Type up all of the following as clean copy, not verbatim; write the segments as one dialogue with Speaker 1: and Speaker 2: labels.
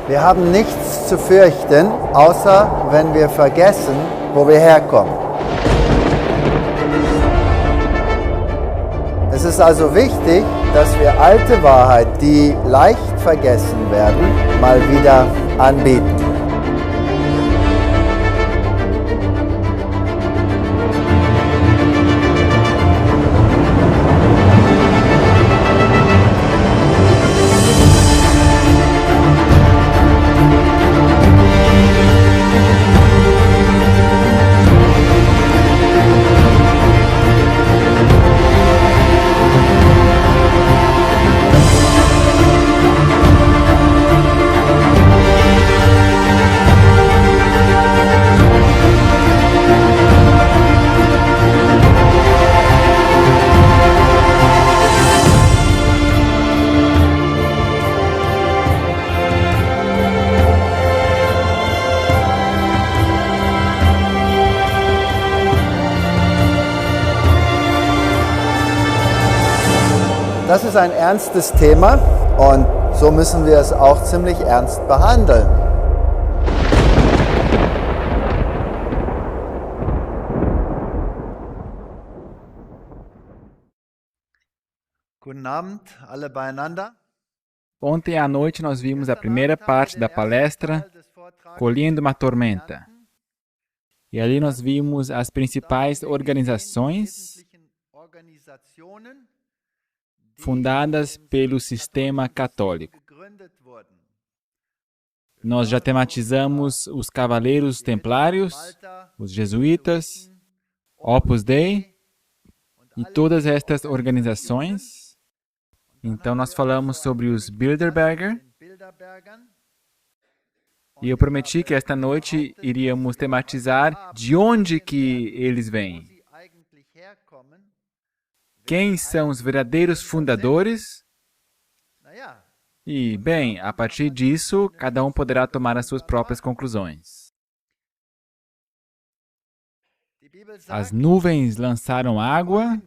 Speaker 1: Wir haben nichts zu fürchten, außer wenn wir vergessen, wo wir herkommen. Es ist also wichtig, dass wir alte Wahrheit, die leicht vergessen werden, mal wieder anbieten. Das ist ein ernstes Thema und so müssen wir es auch ziemlich ernst behandeln. Guten Abend, alle beieinander.
Speaker 2: Ontem à noite nós vimos a primeira parte da palestra Colhendo uma Tormenta. E ali nós vimos as principais organizações fundadas pelo sistema católico. Nós já tematizamos os Cavaleiros Templários, os Jesuítas, Opus Dei e todas estas organizações. Então nós falamos sobre os Bilderberger e eu prometi que esta noite iríamos tematizar de onde que eles vêm. Quem são os verdadeiros fundadores? E, bem, a partir disso, cada um poderá tomar as suas próprias conclusões. As nuvens lançaram água.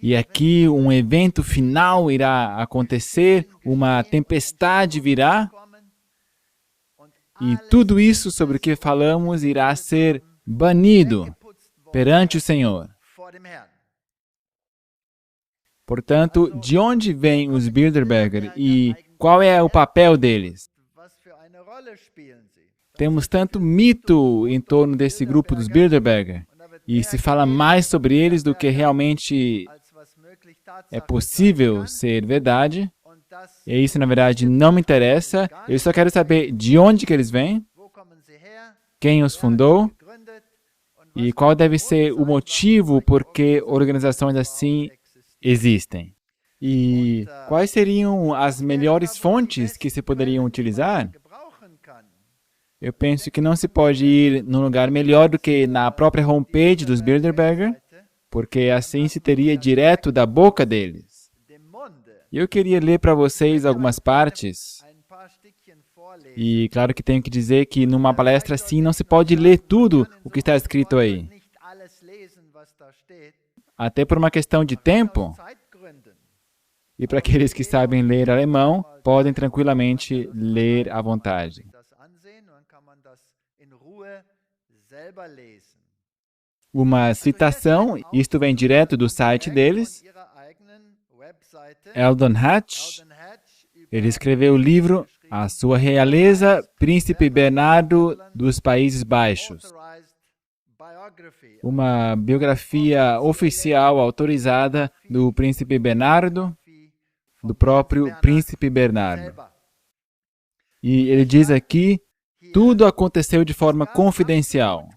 Speaker 2: E aqui um evento final irá acontecer, uma tempestade virá. E tudo isso sobre o que falamos irá ser banido perante o Senhor. Portanto, de onde vêm os Bilderberger e qual é o papel deles? Temos tanto mito em torno desse grupo dos Bilderberger e se fala mais sobre eles do que realmente é possível ser verdade. E isso, na verdade, não me interessa. Eu só quero saber de onde que eles vêm, quem os fundou e qual deve ser o motivo por que organizações assim existem. E quais seriam as melhores fontes que se poderiam utilizar? Eu penso que não se pode ir num lugar melhor do que na própria homepage dos Bilderberger, porque assim se teria direto da boca deles. E eu queria ler para vocês algumas partes. E claro que tenho que dizer que numa palestra assim não se pode ler tudo o que está escrito aí. Até por uma questão de tempo. E para aqueles que sabem ler alemão, podem tranquilamente ler à vontade. Uma citação, isto vem direto do site deles. Eldon Hatch, ele escreveu o livro A Sua Realeza, Príncipe Bernardo dos Países Baixos. Uma biografia oficial autorizada do Príncipe Bernardo, do próprio Príncipe Bernardo. E ele diz aqui, tudo aconteceu de forma confidencial.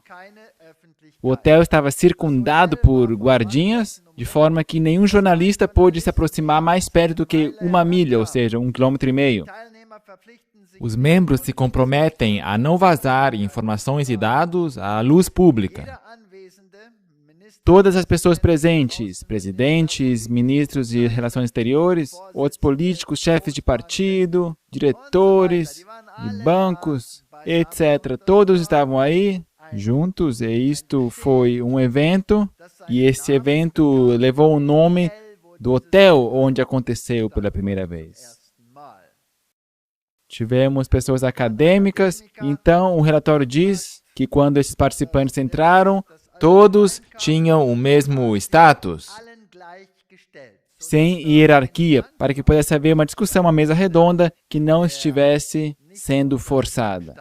Speaker 2: O hotel estava circundado por guardinhas, de forma que nenhum jornalista pôde se aproximar mais perto do que 1 milha, ou seja, 1,5 km. Os membros se comprometem a não vazar informações e dados à luz pública. Todas as pessoas presentes, presidentes, ministros de relações exteriores, outros políticos, chefes de partido, diretores de bancos, etc., todos estavam aí, juntos, e isto foi um evento e esse evento levou o nome do hotel onde aconteceu pela primeira vez. Tivemos pessoas acadêmicas, então o relatório diz que quando esses participantes entraram, todos tinham o mesmo status, sem hierarquia, para que pudesse haver uma discussão, uma mesa redonda que não estivesse sendo forçada.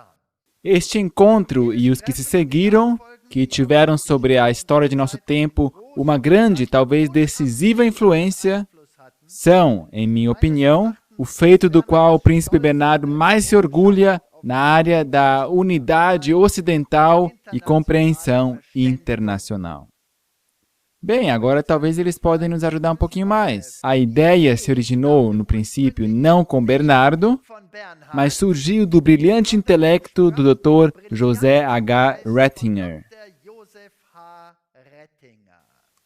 Speaker 2: Este encontro e os que se seguiram, que tiveram sobre a história de nosso tempo uma grande, talvez decisiva influência, são, em minha opinião, o feito do qual o príncipe Bernardo mais se orgulha na área da unidade ocidental e compreensão internacional. Bem, agora talvez eles podem nos ajudar um pouquinho mais. A ideia se originou, no princípio, não com Bernardo, mas surgiu do brilhante intelecto do Dr. José H. Ratzinger.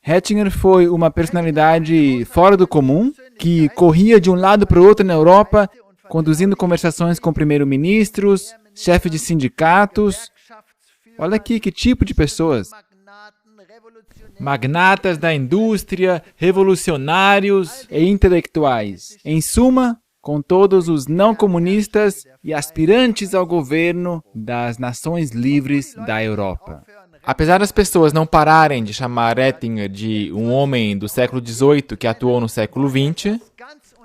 Speaker 2: Ratzinger foi uma personalidade fora do comum, que corria de um lado para o outro na Europa, conduzindo conversações com primeiros-ministros, chefes de sindicatos. Olha aqui que tipo de pessoas. Magnatas da indústria, revolucionários e intelectuais. Em suma, com todos os não comunistas e aspirantes ao governo das nações livres da Europa. Apesar das pessoas não pararem de chamar Ratzinger de um homem do século XVIII que atuou no século XX,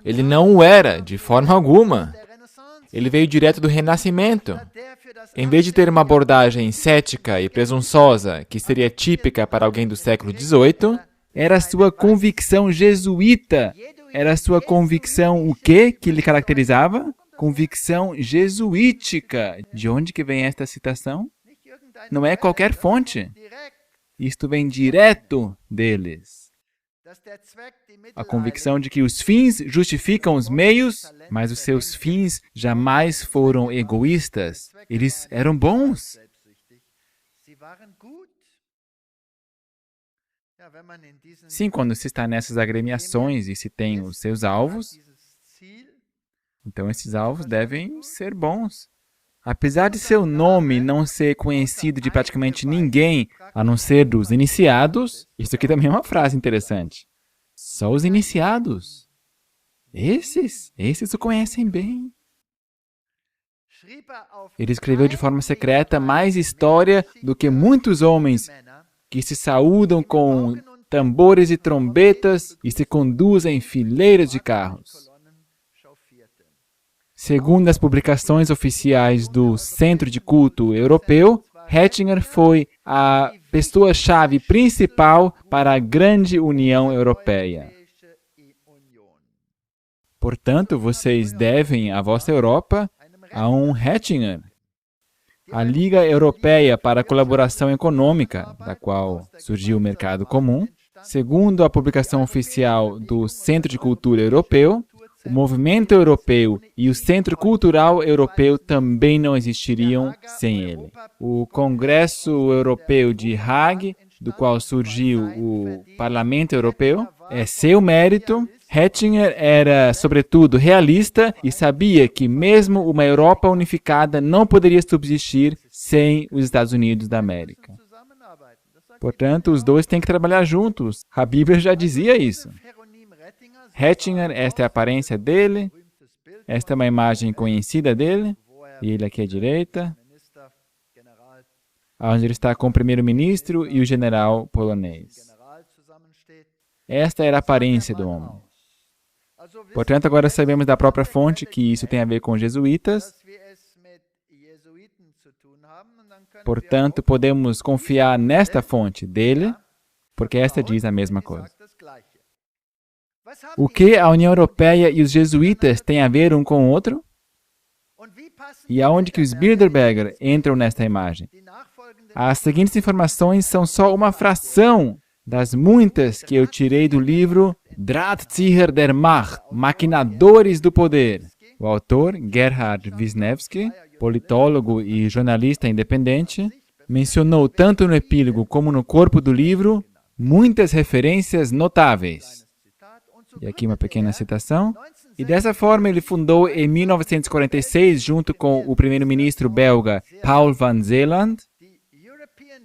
Speaker 2: ele não o era, de forma alguma. Ele veio direto do Renascimento. Em vez de ter uma abordagem cética e presunçosa, que seria típica para alguém do século XVIII, era sua convicção jesuíta. Era sua convicção o quê que lhe caracterizava? Convicção jesuítica. De onde que vem esta citação? Não é qualquer fonte. Isto vem direto deles. A convicção de que os fins justificam os meios, mas os seus fins jamais foram egoístas. Eles eram bons. Sim, quando se está nessas agremiações e se tem os seus alvos, então esses alvos devem ser bons. Apesar de seu nome não ser conhecido de praticamente ninguém, a não ser dos iniciados, isso aqui também é uma frase interessante. Só os iniciados. Esses o conhecem bem. Ele escreveu de forma secreta mais história do que muitos homens que se saúdam com tambores e trombetas e se conduzem em fileiras de carros. Segundo as publicações oficiais do Centro de Culto Europeu, Ratzinger foi a pessoa-chave principal para a grande União Europeia. Portanto, vocês devem a vossa Europa a um Ratzinger. A Liga Europeia para a Colaboração Econômica, da qual surgiu o Mercado Comum, segundo a publicação oficial do Centro de Cultura Europeu, o Movimento Europeu e o Centro Cultural Europeu também não existiriam sem ele. O Congresso Europeu de Hague, do qual surgiu o Parlamento Europeu, é seu mérito. Ratzinger era, sobretudo, realista e sabia que mesmo uma Europa unificada não poderia subsistir sem os Estados Unidos da América. Portanto, os dois têm que trabalhar juntos. A Bíblia já dizia isso. Ratzinger, esta é a aparência dele, esta é uma imagem conhecida dele, e ele aqui à direita, onde ele está com o primeiro-ministro e o general polonês. Esta era a aparência do homem. Portanto, agora sabemos da própria fonte que isso tem a ver com os jesuítas. Portanto, podemos confiar nesta fonte dele, porque esta diz a mesma coisa. O que a União Europeia e os jesuítas têm a ver um com o outro? E aonde que os Bilderberger entram nesta imagem? As seguintes informações são só uma fração das muitas que eu tirei do livro Drahtzieher der Macht, Maquinadores do Poder. O autor, Gerhard Wisniewski, politólogo e jornalista independente, mencionou tanto no epílogo como no corpo do livro muitas referências notáveis. E aqui uma pequena citação. E dessa forma ele fundou em 1946, junto com o primeiro-ministro belga Paul van Zeeland,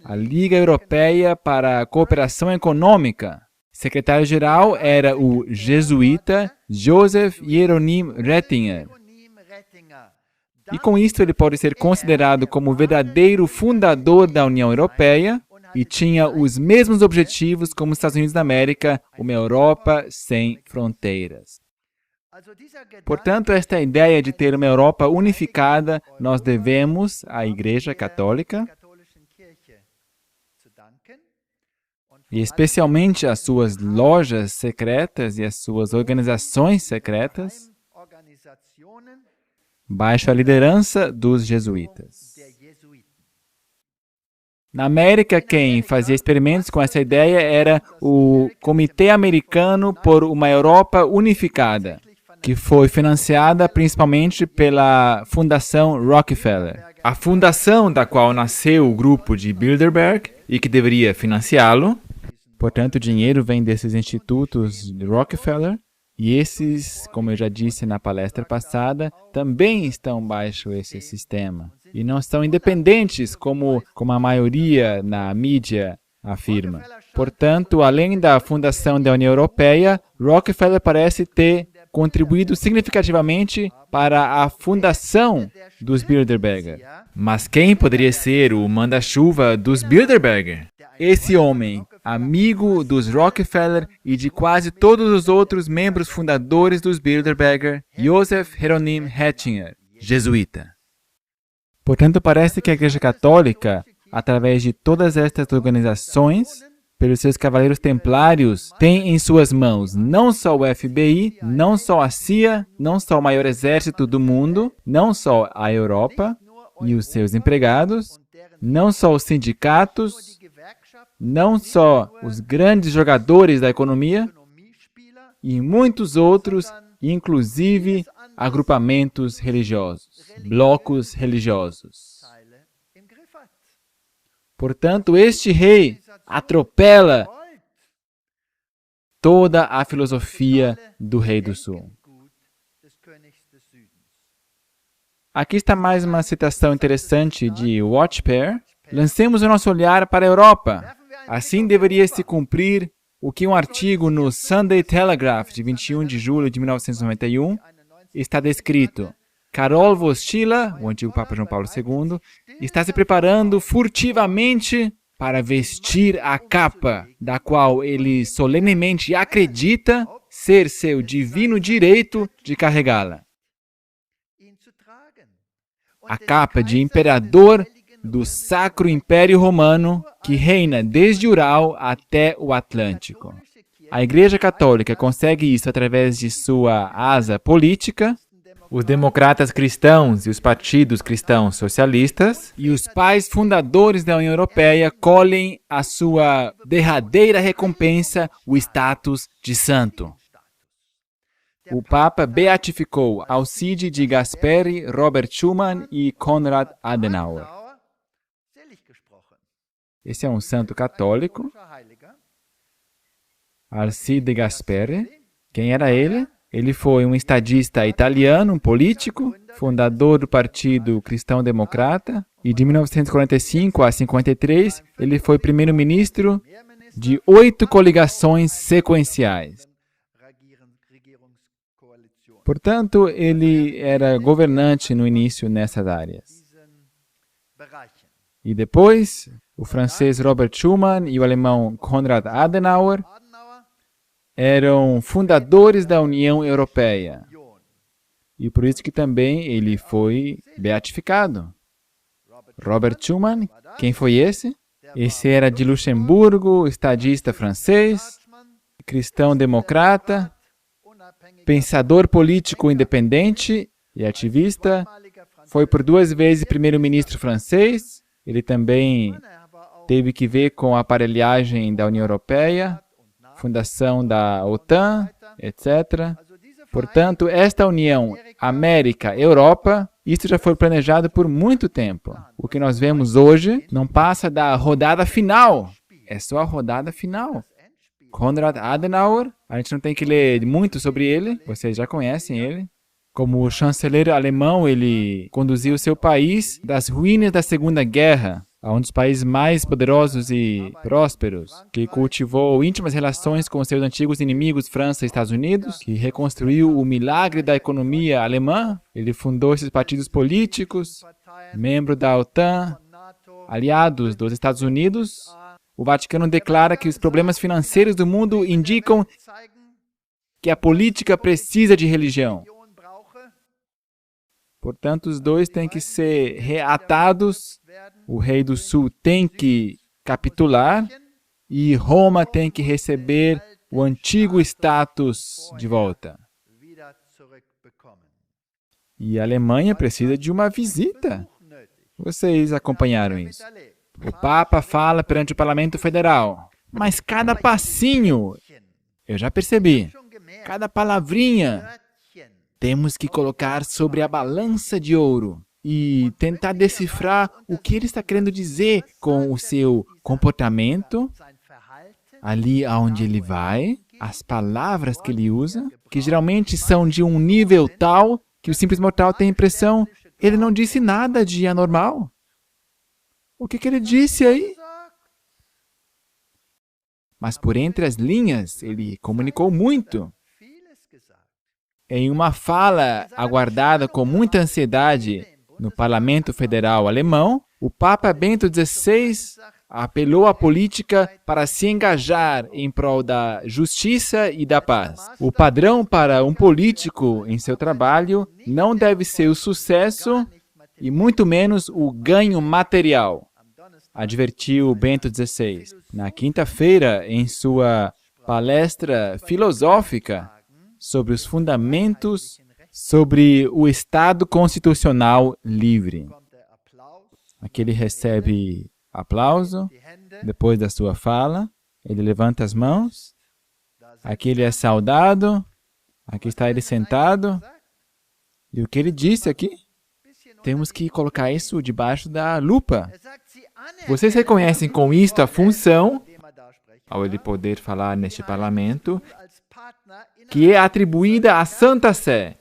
Speaker 2: a Liga Europeia para a Cooperação Econômica. Secretário-geral era o jesuíta Joseph Hieronyme Ratzinger. E com isto ele pode ser considerado como o verdadeiro fundador da União Europeia e tinha os mesmos objetivos como os Estados Unidos da América, uma Europa sem fronteiras. Portanto, esta ideia de ter uma Europa unificada, nós devemos à Igreja Católica, e especialmente às suas lojas secretas e às suas organizações secretas, baixo a liderança dos jesuítas. Na América, quem fazia experimentos com essa ideia era o Comitê Americano por uma Europa Unificada, que foi financiada principalmente pela Fundação Rockefeller. A fundação da qual nasceu o grupo de Bilderberg e que deveria financiá-lo. Portanto, o dinheiro vem desses institutos de Rockefeller e esses, como eu já disse na palestra passada, também estão baixo esse sistema e não são independentes como a maioria na mídia afirma. Portanto, além da fundação da União Europeia, Rockefeller parece ter contribuído significativamente para a fundação dos Bilderberger. Mas quem poderia ser o manda-chuva dos Bilderberger? Esse homem, amigo dos Rockefeller e de quase todos os outros membros fundadores dos Bilderberger, Joseph Hieronyme Ratzinger, jesuíta. Portanto, parece que a Igreja Católica, através de todas estas organizações, pelos seus cavaleiros templários, tem em suas mãos não só o FBI, não só a CIA, não só o maior exército do mundo, não só a Europa e os seus empregados, não só os sindicatos, não só os grandes jogadores da economia, e muitos outros, inclusive agrupamentos religiosos, blocos religiosos. Portanto, este rei atropela toda a filosofia do Rei do Sul. Aqui está mais uma citação interessante de Watch Pair. Lancemos o nosso olhar para a Europa. Assim deveria se cumprir o que um artigo no Sunday Telegraph, de 21 de julho de 1991, está descrito. Karol Wojtyła, o antigo Papa João Paulo II, está se preparando furtivamente para vestir a capa, da qual ele solenemente acredita ser seu divino direito de carregá-la. A capa de imperador do Sacro Império Romano, que reina desde Ural até o Atlântico. A Igreja Católica consegue isso através de sua asa política, os democratas cristãos e os partidos cristãos socialistas, e os pais fundadores da União Europeia colhem a sua derradeira recompensa, o status de santo. O Papa beatificou Alcide de Gasperi, Robert Schuman e Konrad Adenauer. Esse é um santo católico. Alcide de Gasperi. Quem era ele? Ele foi um estadista italiano, um político, fundador do Partido Cristão Democrata, e de 1945 a 1953 ele foi primeiro-ministro de 8 coligações sequenciais. Portanto, ele era governante no início nessas áreas. E depois, o francês Robert Schuman e o alemão Konrad Adenauer eram fundadores da União Europeia. E por isso que também ele foi beatificado. Robert Schuman, quem foi esse? Esse era de Luxemburgo, estadista francês, cristão democrata, pensador político independente e ativista. Foi por 2 vezes primeiro-ministro francês. Ele também teve que ver com a aparelhagem da União Europeia, fundação da OTAN, etc. Portanto, esta união América-Europa, isso já foi planejado por muito tempo. O que nós vemos hoje não passa da rodada final. É só a rodada final. Konrad Adenauer, a gente não tem que ler muito sobre ele, vocês já conhecem ele. Como chanceler alemão, ele conduziu seu país das ruínas da Segunda Guerra um dos países mais poderosos e prósperos, que cultivou íntimas relações com seus antigos inimigos, França e Estados Unidos, que reconstruiu o milagre da economia alemã. Ele fundou esses partidos políticos, membro da OTAN, aliados dos Estados Unidos. O Vaticano declara que os problemas financeiros do mundo indicam que a política precisa de religião. Portanto, os dois têm que ser reatados. O rei do sul tem que capitular e Roma tem que receber o antigo status de volta. E a Alemanha precisa de uma visita. Vocês acompanharam isso. O Papa fala perante o Parlamento Federal. Mas cada passinho, eu já percebi, cada palavrinha, temos que colocar sobre a balança de ouro e tentar decifrar o que ele está querendo dizer com o seu comportamento, ali aonde ele vai, as palavras que ele usa, que geralmente são de um nível tal que o simples mortal tem a impressão, ele não disse nada de anormal. O que ele disse aí? Mas por entre as linhas, ele comunicou muito. Em uma fala aguardada com muita ansiedade no Parlamento Federal Alemão, o Papa Bento XVI apelou à política para se engajar em prol da justiça e da paz. O padrão para um político em seu trabalho não deve ser o sucesso e muito menos o ganho material, advertiu Bento XVI. Na quinta-feira, em sua palestra filosófica sobre os fundamentos sobre o Estado constitucional livre. Aqui ele recebe aplauso, depois da sua fala, ele levanta as mãos, aqui ele é saudado, aqui está ele sentado, e o que ele disse aqui? Temos que colocar isso debaixo da lupa. Vocês reconhecem com isto a função, ao ele poder falar neste parlamento, que é atribuída à Santa Sé,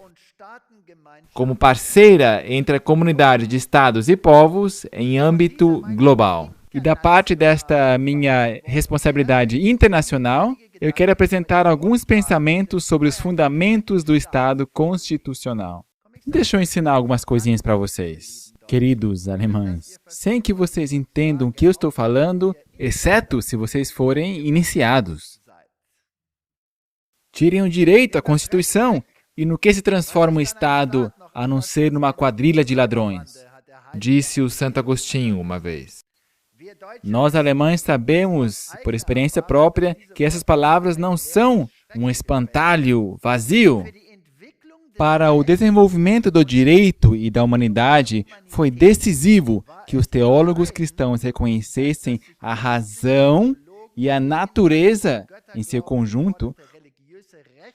Speaker 2: como parceira entre a comunidade de estados e povos em âmbito global. E da parte desta minha responsabilidade internacional, eu quero apresentar alguns pensamentos sobre os fundamentos do Estado constitucional. Deixa eu ensinar algumas coisinhas para vocês, queridos alemães, sem que vocês entendam o que eu estou falando, exceto se vocês forem iniciados. Tirem o direito à Constituição e no que se transforma o Estado a não ser numa quadrilha de ladrões, disse o Santo Agostinho uma vez. Nós alemães sabemos, por experiência própria, que essas palavras não são um espantalho vazio. Para o desenvolvimento do direito e da humanidade, foi decisivo que os teólogos cristãos reconhecessem a razão e a natureza em seu conjunto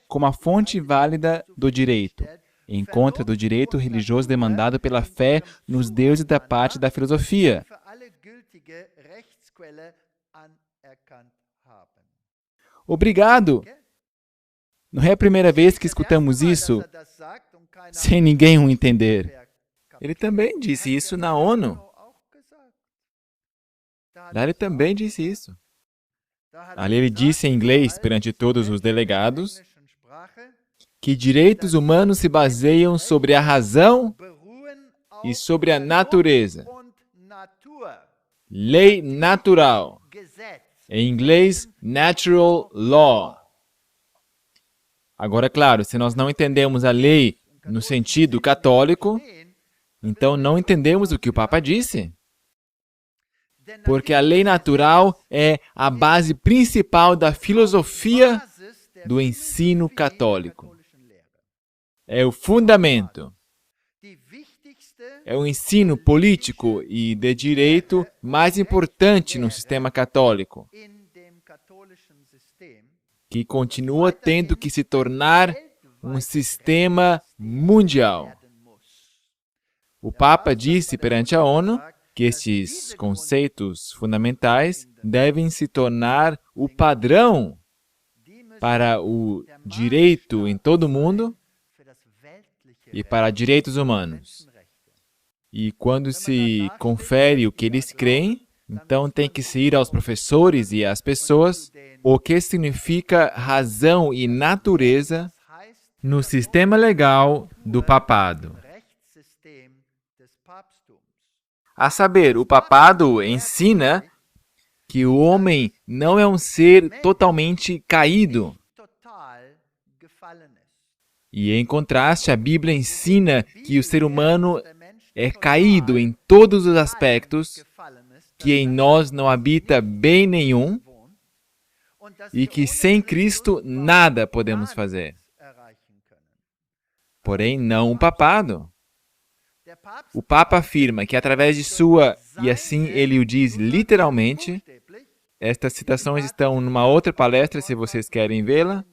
Speaker 2: como a fonte válida do direito, em contra do direito religioso demandado pela fé nos deuses da parte da filosofia. Obrigado! Não é a primeira vez que escutamos isso sem ninguém o entender. Ele também disse isso na ONU. Lá ele também disse isso. Ali ele disse em inglês perante todos os delegados que direitos humanos se baseiam sobre a razão e sobre a natureza. Lei natural. Em inglês, natural law. Agora, claro, se nós não entendemos a lei no sentido católico, então não entendemos o que o Papa disse. Porque a lei natural é a base principal da filosofia do ensino católico. É o fundamento. É o ensino político e de direito mais importante no sistema católico, que continua tendo que se tornar um sistema mundial. O Papa disse perante a ONU que estes conceitos fundamentais devem se tornar o padrão para o direito em todo o mundo e para direitos humanos. E quando se confere o que eles creem, então tem que se ir aos professores e às pessoas o que significa razão e natureza no sistema legal do papado. A saber, o papado ensina que o homem não é um ser totalmente caído. E, em contraste, a Bíblia ensina que o ser humano é caído em todos os aspectos, que em nós não habita bem nenhum e que sem Cristo nada podemos fazer. Porém, não o papado. O Papa afirma que através de sua, e assim ele o diz literalmente, estas citações estão numa outra palestra, se vocês querem vê-la,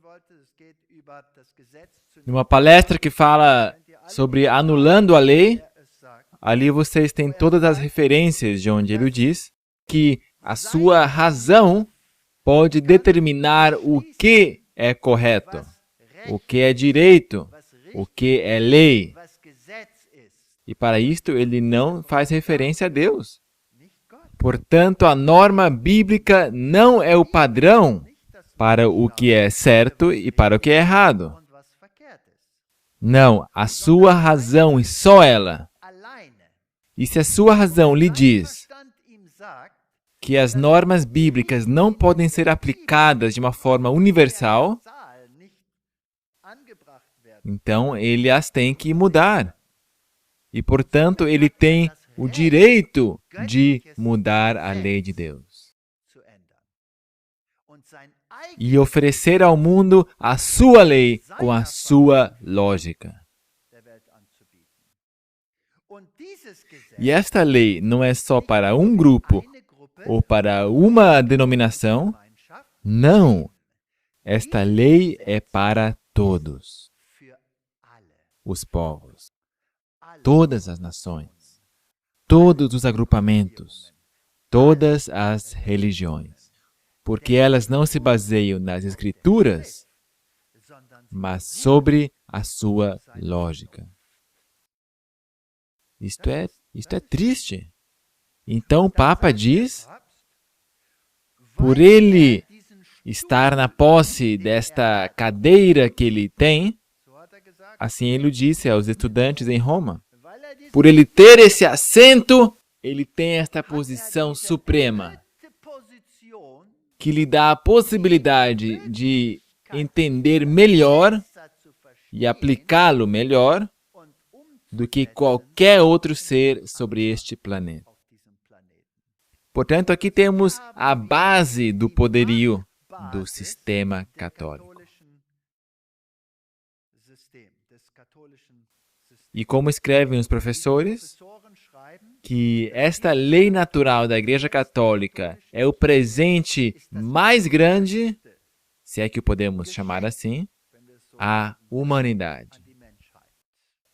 Speaker 2: numa palestra que fala sobre anulando a lei. Ali vocês têm todas as referências de onde ele o diz, que a sua razão pode determinar o que é correto, o que é direito, o que é lei. E para isto ele não faz referência a Deus. Portanto, a norma bíblica não é o padrão para o que é certo e para o que é errado. Não, a sua razão e só ela. E se a sua razão lhe diz que as normas bíblicas não podem ser aplicadas de uma forma universal, então ele as tem que mudar. E, portanto, ele tem o direito de mudar a lei de Deus e oferecer ao mundo a sua lei com a sua lógica. E esta lei não é só para um grupo ou para uma denominação. Não. Esta lei é para todos os povos, todas as nações, todos os agrupamentos, todas as religiões, porque elas não se baseiam nas Escrituras, mas sobre a sua lógica. Isto é triste. Então o Papa diz, por ele estar na posse desta cadeira que ele tem, assim ele disse aos estudantes em Roma, por ele ter esse assento, ele tem esta posição suprema, que lhe dá a possibilidade de entender melhor e aplicá-lo melhor do que qualquer outro ser sobre este planeta. Portanto, aqui temos a base do poderio do sistema católico. E como escrevem os professores, que esta lei natural da Igreja Católica é o presente mais grande, se é que o podemos chamar assim, à humanidade.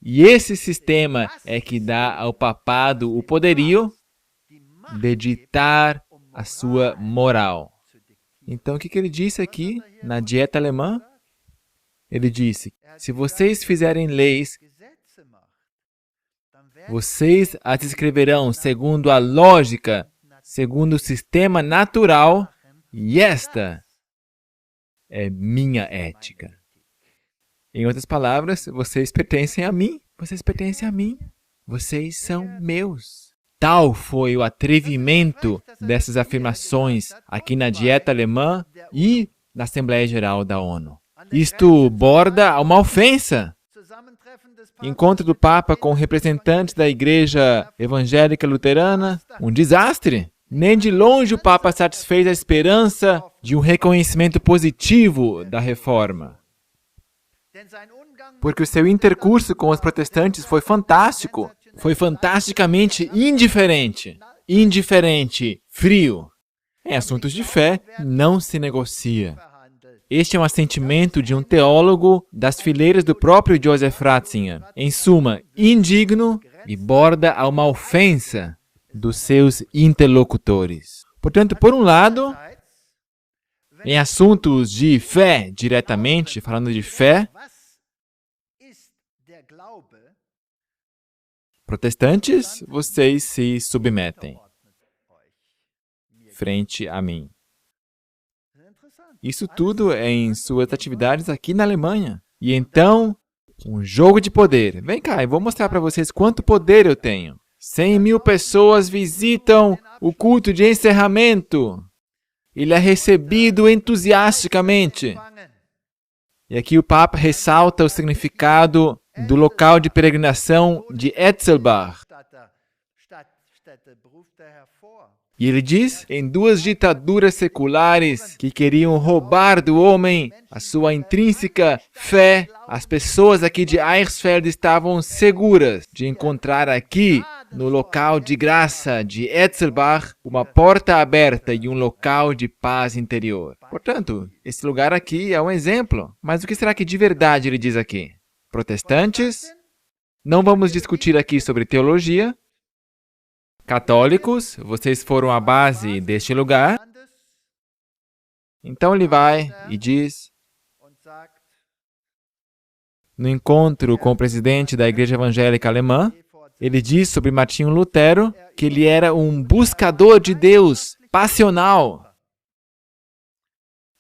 Speaker 2: E esse sistema é que dá ao papado o poderio de ditar a sua moral. Então, o que ele disse aqui na dieta alemã? Ele disse, se vocês fizerem leis, vocês as escreverão segundo a lógica, segundo o sistema natural, e esta é minha ética. Em outras palavras, vocês pertencem a mim, vocês são meus. Tal foi o atrevimento dessas afirmações aqui na dieta alemã e na Assembleia Geral da ONU. Isto borda a uma ofensa. Encontro do Papa com representantes da Igreja Evangélica Luterana, um desastre. Nem de longe o Papa satisfez a esperança de um reconhecimento positivo da reforma. Porque o seu intercurso com os protestantes foi fantástico, foi fantasticamente indiferente, frio. Em assuntos de fé, não se negocia. Este é um assentimento de um teólogo das fileiras do próprio Joseph Ratzinger. Em suma, indigno e borda a uma ofensa dos seus interlocutores. Portanto, por um lado, em assuntos de fé, diretamente, falando de fé, Protestantes, vocês se submetem frente a mim. Isso tudo é em suas atividades aqui na Alemanha. E então, um jogo de poder. Vem cá, eu vou mostrar para vocês quanto poder eu tenho. 100.000 pessoas visitam o culto de encerramento. Ele é recebido entusiasticamente. E aqui o Papa ressalta o significado do local de peregrinação de Etzelbach. E ele diz, em 2 ditaduras seculares que queriam roubar do homem a sua intrínseca fé, as pessoas aqui de Eichsfeld estavam seguras de encontrar aqui, no local de graça de Etzelbach, uma porta aberta e um local de paz interior. Portanto, esse lugar aqui é um exemplo. Mas o que será que de verdade ele diz aqui? Protestantes, não vamos discutir aqui sobre teologia. Católicos, vocês foram a base deste lugar. Então ele vai e diz, no encontro com o presidente da Igreja Evangélica Alemã, ele diz sobre Martinho Lutero que ele era um buscador de Deus, passional.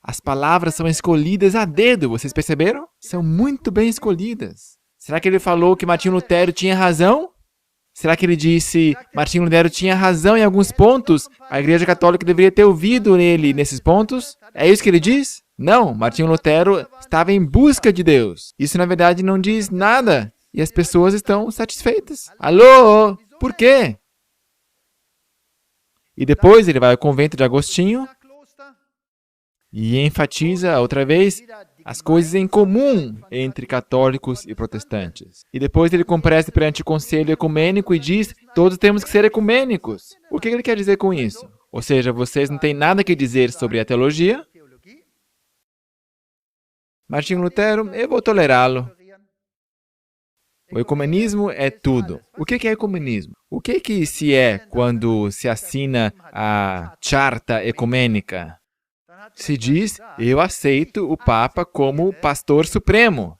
Speaker 2: As palavras são escolhidas a dedo, vocês perceberam? São muito bem escolhidas. Será que ele falou que Martinho Lutero tinha razão? Será que ele disse Martinho Lutero tinha razão em alguns pontos? A Igreja Católica deveria ter ouvido ele nesses pontos? É isso que ele diz? Não, Martinho Lutero estava em busca de Deus. Isso, na verdade, não diz nada. E as pessoas estão satisfeitas. Alô? Por quê? E depois ele vai ao convento de Agostinho e enfatiza, outra vez, as coisas em comum entre católicos e protestantes. E depois ele comparece perante o conselho ecumênico e diz, todos temos que ser ecumênicos. O que ele quer dizer com isso? Ou seja, vocês não têm nada que dizer sobre a teologia? Martinho Lutero, eu vou tolerá-lo. O ecumenismo é tudo. O que é ecumenismo? O que se é quando se assina a Charta Ecumênica? Se diz, eu aceito o Papa como pastor supremo,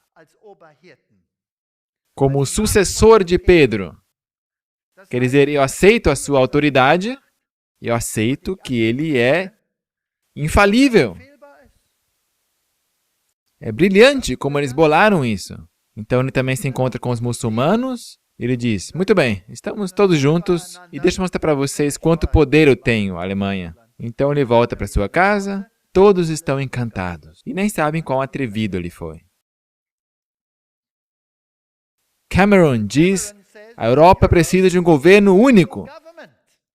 Speaker 2: como sucessor de Pedro. Quer dizer, eu aceito a sua autoridade, eu aceito que ele é infalível. É brilhante como eles bolaram isso. Então ele também se encontra com os muçulmanos. Ele diz, muito bem, estamos todos juntos e deixa eu mostrar para vocês quanto poder eu tenho, Alemanha. Então ele volta para sua casa, todos estão encantados e nem sabem quão atrevido ele foi. Cameron diz, a Europa precisa de um governo único.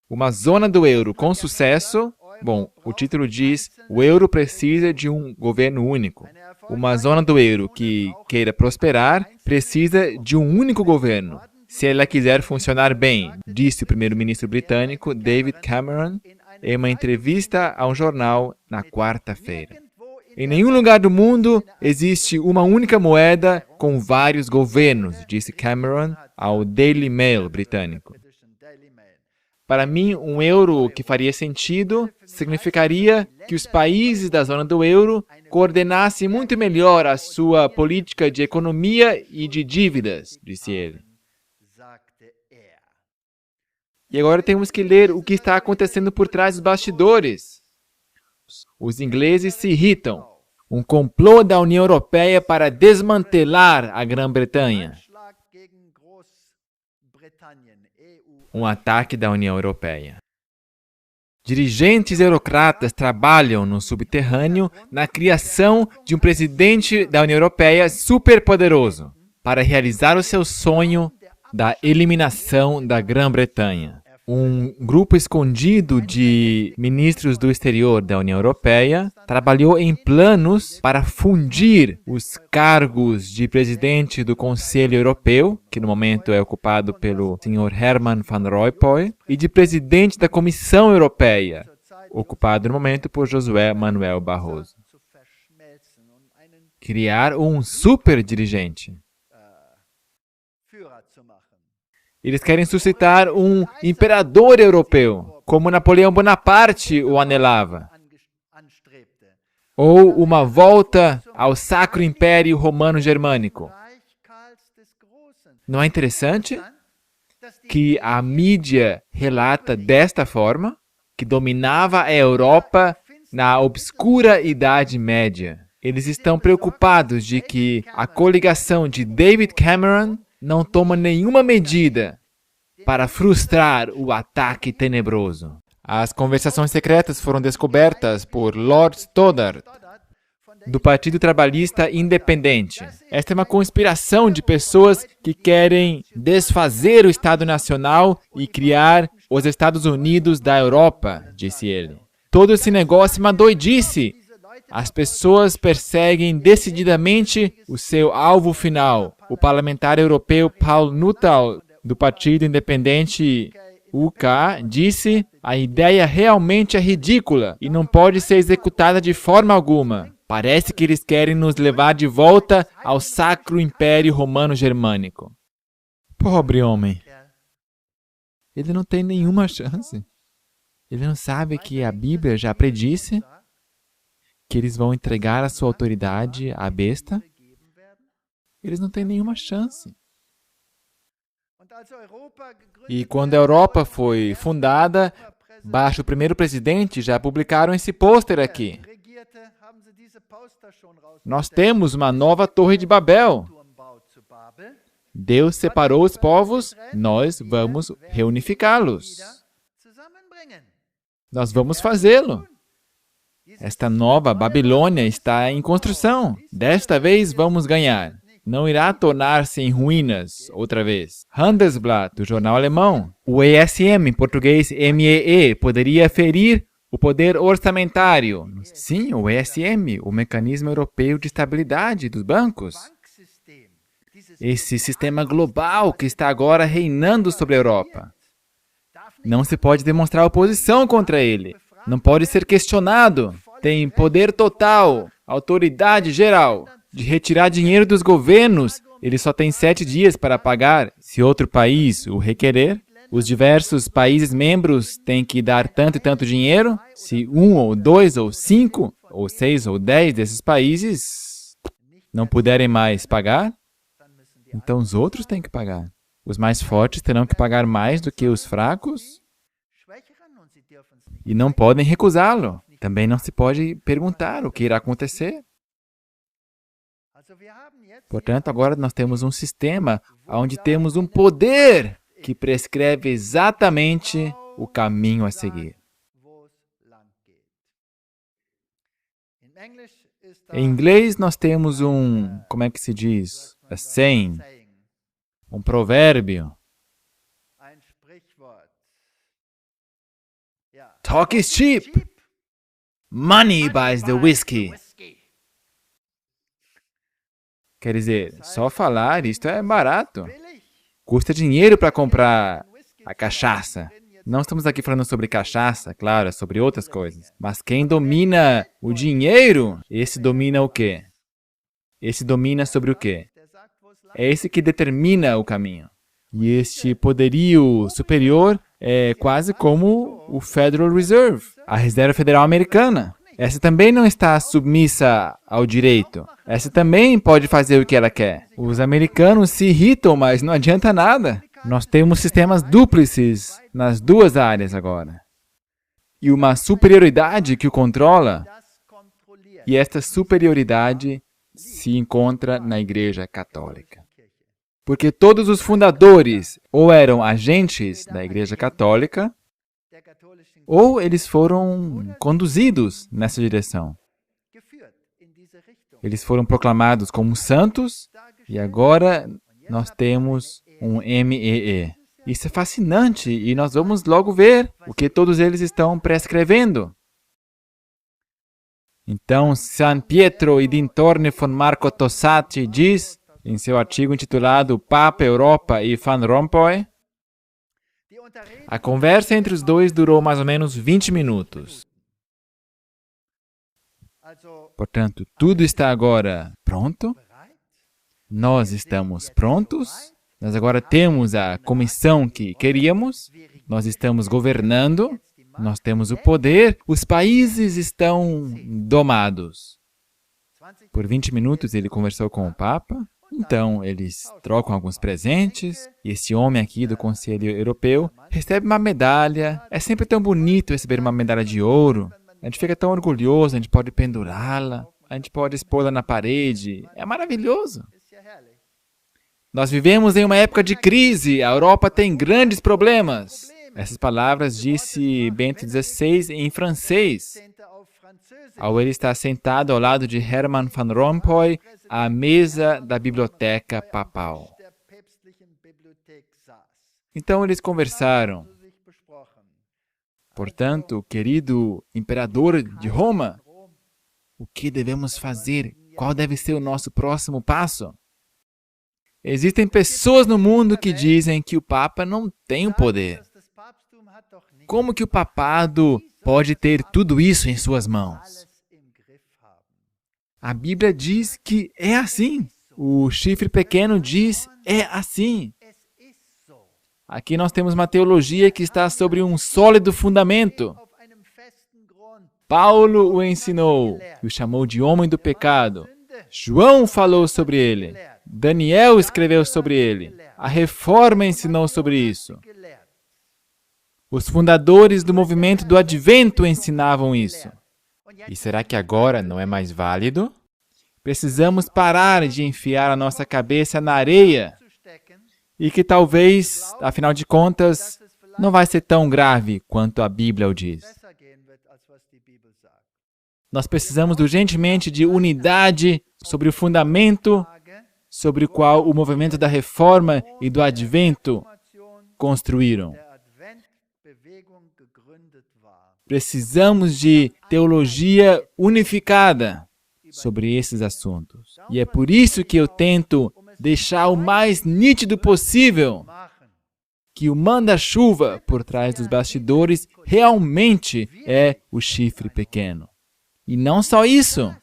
Speaker 2: Uma zona do euro com sucesso. Bom, o título diz, o euro precisa de um governo único. Uma zona do euro que queira prosperar precisa de um único governo. Se ela quiser funcionar bem, disse o primeiro-ministro britânico David Cameron em uma entrevista a um jornal na quarta-feira. Em nenhum lugar do mundo existe uma única moeda com vários governos, disse Cameron ao Daily Mail britânico. Para mim, um euro que faria sentido significaria que os países da zona do euro coordenassem muito melhor a sua política de economia e de dívidas, disse ele. E agora temos que ler o que está acontecendo por trás dos bastidores. Os ingleses se irritam. Um complô da União Europeia para desmantelar a Grã-Bretanha. Um ataque da União Europeia. Dirigentes eurocratas trabalham no subterrâneo na criação de um presidente da União Europeia superpoderoso para realizar o seu sonho da eliminação da Grã-Bretanha. Um grupo escondido de ministros do exterior da União Europeia trabalhou em planos para fundir os cargos de presidente do Conselho Europeu, que no momento é ocupado pelo Sr. Herman Van Rompuy, e de presidente da Comissão Europeia, ocupado no momento por José Manuel Barroso. Criar um super dirigente. Eles querem suscitar um imperador europeu, como Napoleão Bonaparte o anelava. Ou uma volta ao Sacro Império Romano-Germânico. Não é interessante? que a mídia relata desta forma, que dominava a Europa na obscura Idade Média. Eles estão preocupados de que a coligação de David Cameron não toma nenhuma medida para frustrar o ataque tenebroso. As conversações secretas foram descobertas por Lord Stoddard, do Partido Trabalhista Independente. Esta é uma conspiração de pessoas que querem desfazer o Estado Nacional e criar os Estados Unidos da Europa, disse ele. Todo esse negócio é uma doidice. As pessoas perseguem decididamente o seu alvo final. O parlamentar europeu Paul Nuttall, do Partido Independente UK, disse: a ideia realmente é ridícula e não pode ser executada de forma alguma. Parece que eles querem nos levar de volta ao Sacro Império Romano-Germânico. Pobre homem. Ele não tem nenhuma chance. Ele não sabe que a Bíblia já predisse que eles vão entregar a sua autoridade à besta. Eles não têm nenhuma chance. E quando a Europa foi fundada, baixo o primeiro presidente, já publicaram esse pôster aqui. Nós temos uma nova Torre de Babel. Deus separou os povos, nós vamos reunificá-los. Nós vamos fazê-lo. Esta nova Babilônia está em construção. Desta vez vamos ganhar. Não irá tornar-se em ruínas outra vez. Handelsblatt, do jornal alemão. O ESM, em português MEE, poderia ferir o poder orçamentário. Sim, o ESM, o Mecanismo Europeu de Estabilidade dos Bancos. Esse sistema global que está agora reinando sobre a Europa. Não se pode demonstrar oposição contra ele. Não pode ser questionado. Tem poder total, autoridade geral. De retirar dinheiro dos governos, ele só tem 7 dias para pagar, se outro país o requerer. Os diversos países membros têm que dar tanto e tanto dinheiro. Se 1 ou 2 ou 5 ou 6 ou 10 desses países não puderem mais pagar, então os outros têm que pagar. Os mais fortes terão que pagar mais do que os fracos e não podem recusá-lo. Também não se pode perguntar o que irá acontecer. Portanto, agora nós temos um sistema onde temos um poder que prescreve exatamente o caminho a seguir. Em inglês, nós temos como é que se diz? A saying, um provérbio. Talk is cheap. Money buys the whiskey. Quer dizer, só falar, isto é barato. Custa dinheiro para comprar a cachaça. Não estamos aqui falando sobre cachaça, claro, é sobre outras coisas. Mas quem domina o dinheiro, esse domina o quê? Esse domina sobre o quê? É esse que determina o caminho. E este poderio superior é quase como o Federal Reserve, a Reserva Federal Americana. Essa também não está submissa ao direito. Essa também pode fazer o que ela quer. Os americanos se irritam, mas não adianta nada. Nós temos sistemas dúplices nas duas áreas agora. E uma superioridade que o controla. E esta superioridade se encontra na Igreja Católica. Porque todos os fundadores ou eram agentes da Igreja Católica, ou eles foram conduzidos nessa direção. Eles foram proclamados como santos e agora nós temos um MEE. Isso é fascinante e nós vamos logo ver o que todos eles estão prescrevendo. Então, San Pietro e Dintorni von Marco Tossati diz, em seu artigo intitulado Papa, Europa e Van Rompuy, a conversa entre os dois durou mais ou menos 20 minutos. Portanto, tudo está agora pronto. Nós estamos prontos. Nós agora temos a comissão que queríamos. Nós estamos governando. Nós temos o poder. Os países estão domados. Por 20 minutos ele conversou com o Papa. Então, eles trocam alguns presentes, e esse homem aqui do Conselho Europeu recebe uma medalha. É sempre tão bonito receber uma medalha de ouro. A gente fica tão orgulhoso, a gente pode pendurá-la, a gente pode expô-la na parede. É maravilhoso. Nós vivemos em uma época de crise, a Europa tem grandes problemas. Essas palavras disse Bento XVI em francês, ao ele estar sentado ao lado de Herman Van Rompuy, à mesa da biblioteca papal. Então eles conversaram. Portanto, querido imperador de Roma, o que devemos fazer? Qual deve ser o nosso próximo passo? Existem pessoas no mundo que dizem que o Papa não tem o poder. Como que o papado pode ter tudo isso em suas mãos? A Bíblia diz que é assim. O chifre pequeno diz é assim. Aqui nós temos uma teologia que está sobre um sólido fundamento. Paulo o ensinou e o chamou de homem do pecado. João falou sobre ele. Daniel escreveu sobre ele. A Reforma ensinou sobre isso. Os fundadores do movimento do Advento ensinavam isso. E será que agora não é mais válido? Precisamos parar de enfiar a nossa cabeça na areia e que talvez, afinal de contas, não vai ser tão grave quanto a Bíblia o diz. Nós precisamos urgentemente de unidade sobre o fundamento sobre o qual o movimento da Reforma e do Advento construíram. Precisamos de teologia unificada sobre esses assuntos. E é por isso que eu tento deixar o mais nítido possível que o manda-chuva por trás dos bastidores realmente é o chifre pequeno. E não só isso,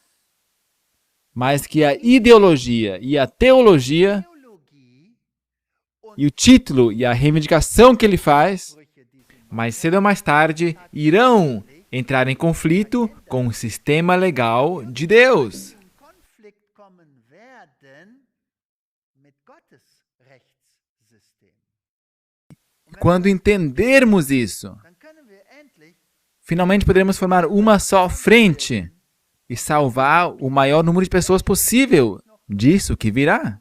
Speaker 2: mas que a ideologia e a teologia e o título e a reivindicação que ele faz, mais cedo ou mais tarde, irão entrar em conflito com o sistema legal de Deus. Quando entendermos isso, finalmente poderemos formar uma só frente e salvar o maior número de pessoas possível disso que virá.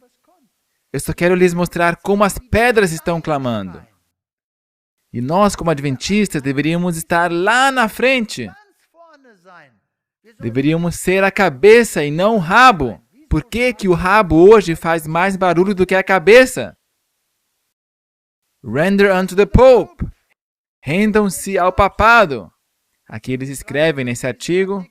Speaker 2: Eu só quero lhes mostrar como as pedras estão clamando. E nós, como adventistas, deveríamos estar lá na frente. Deveríamos ser a cabeça e não o rabo. Por que que o rabo hoje faz mais barulho do que a cabeça? Render unto the Pope. Rendam-se ao papado. Aqui eles escrevem nesse artigo.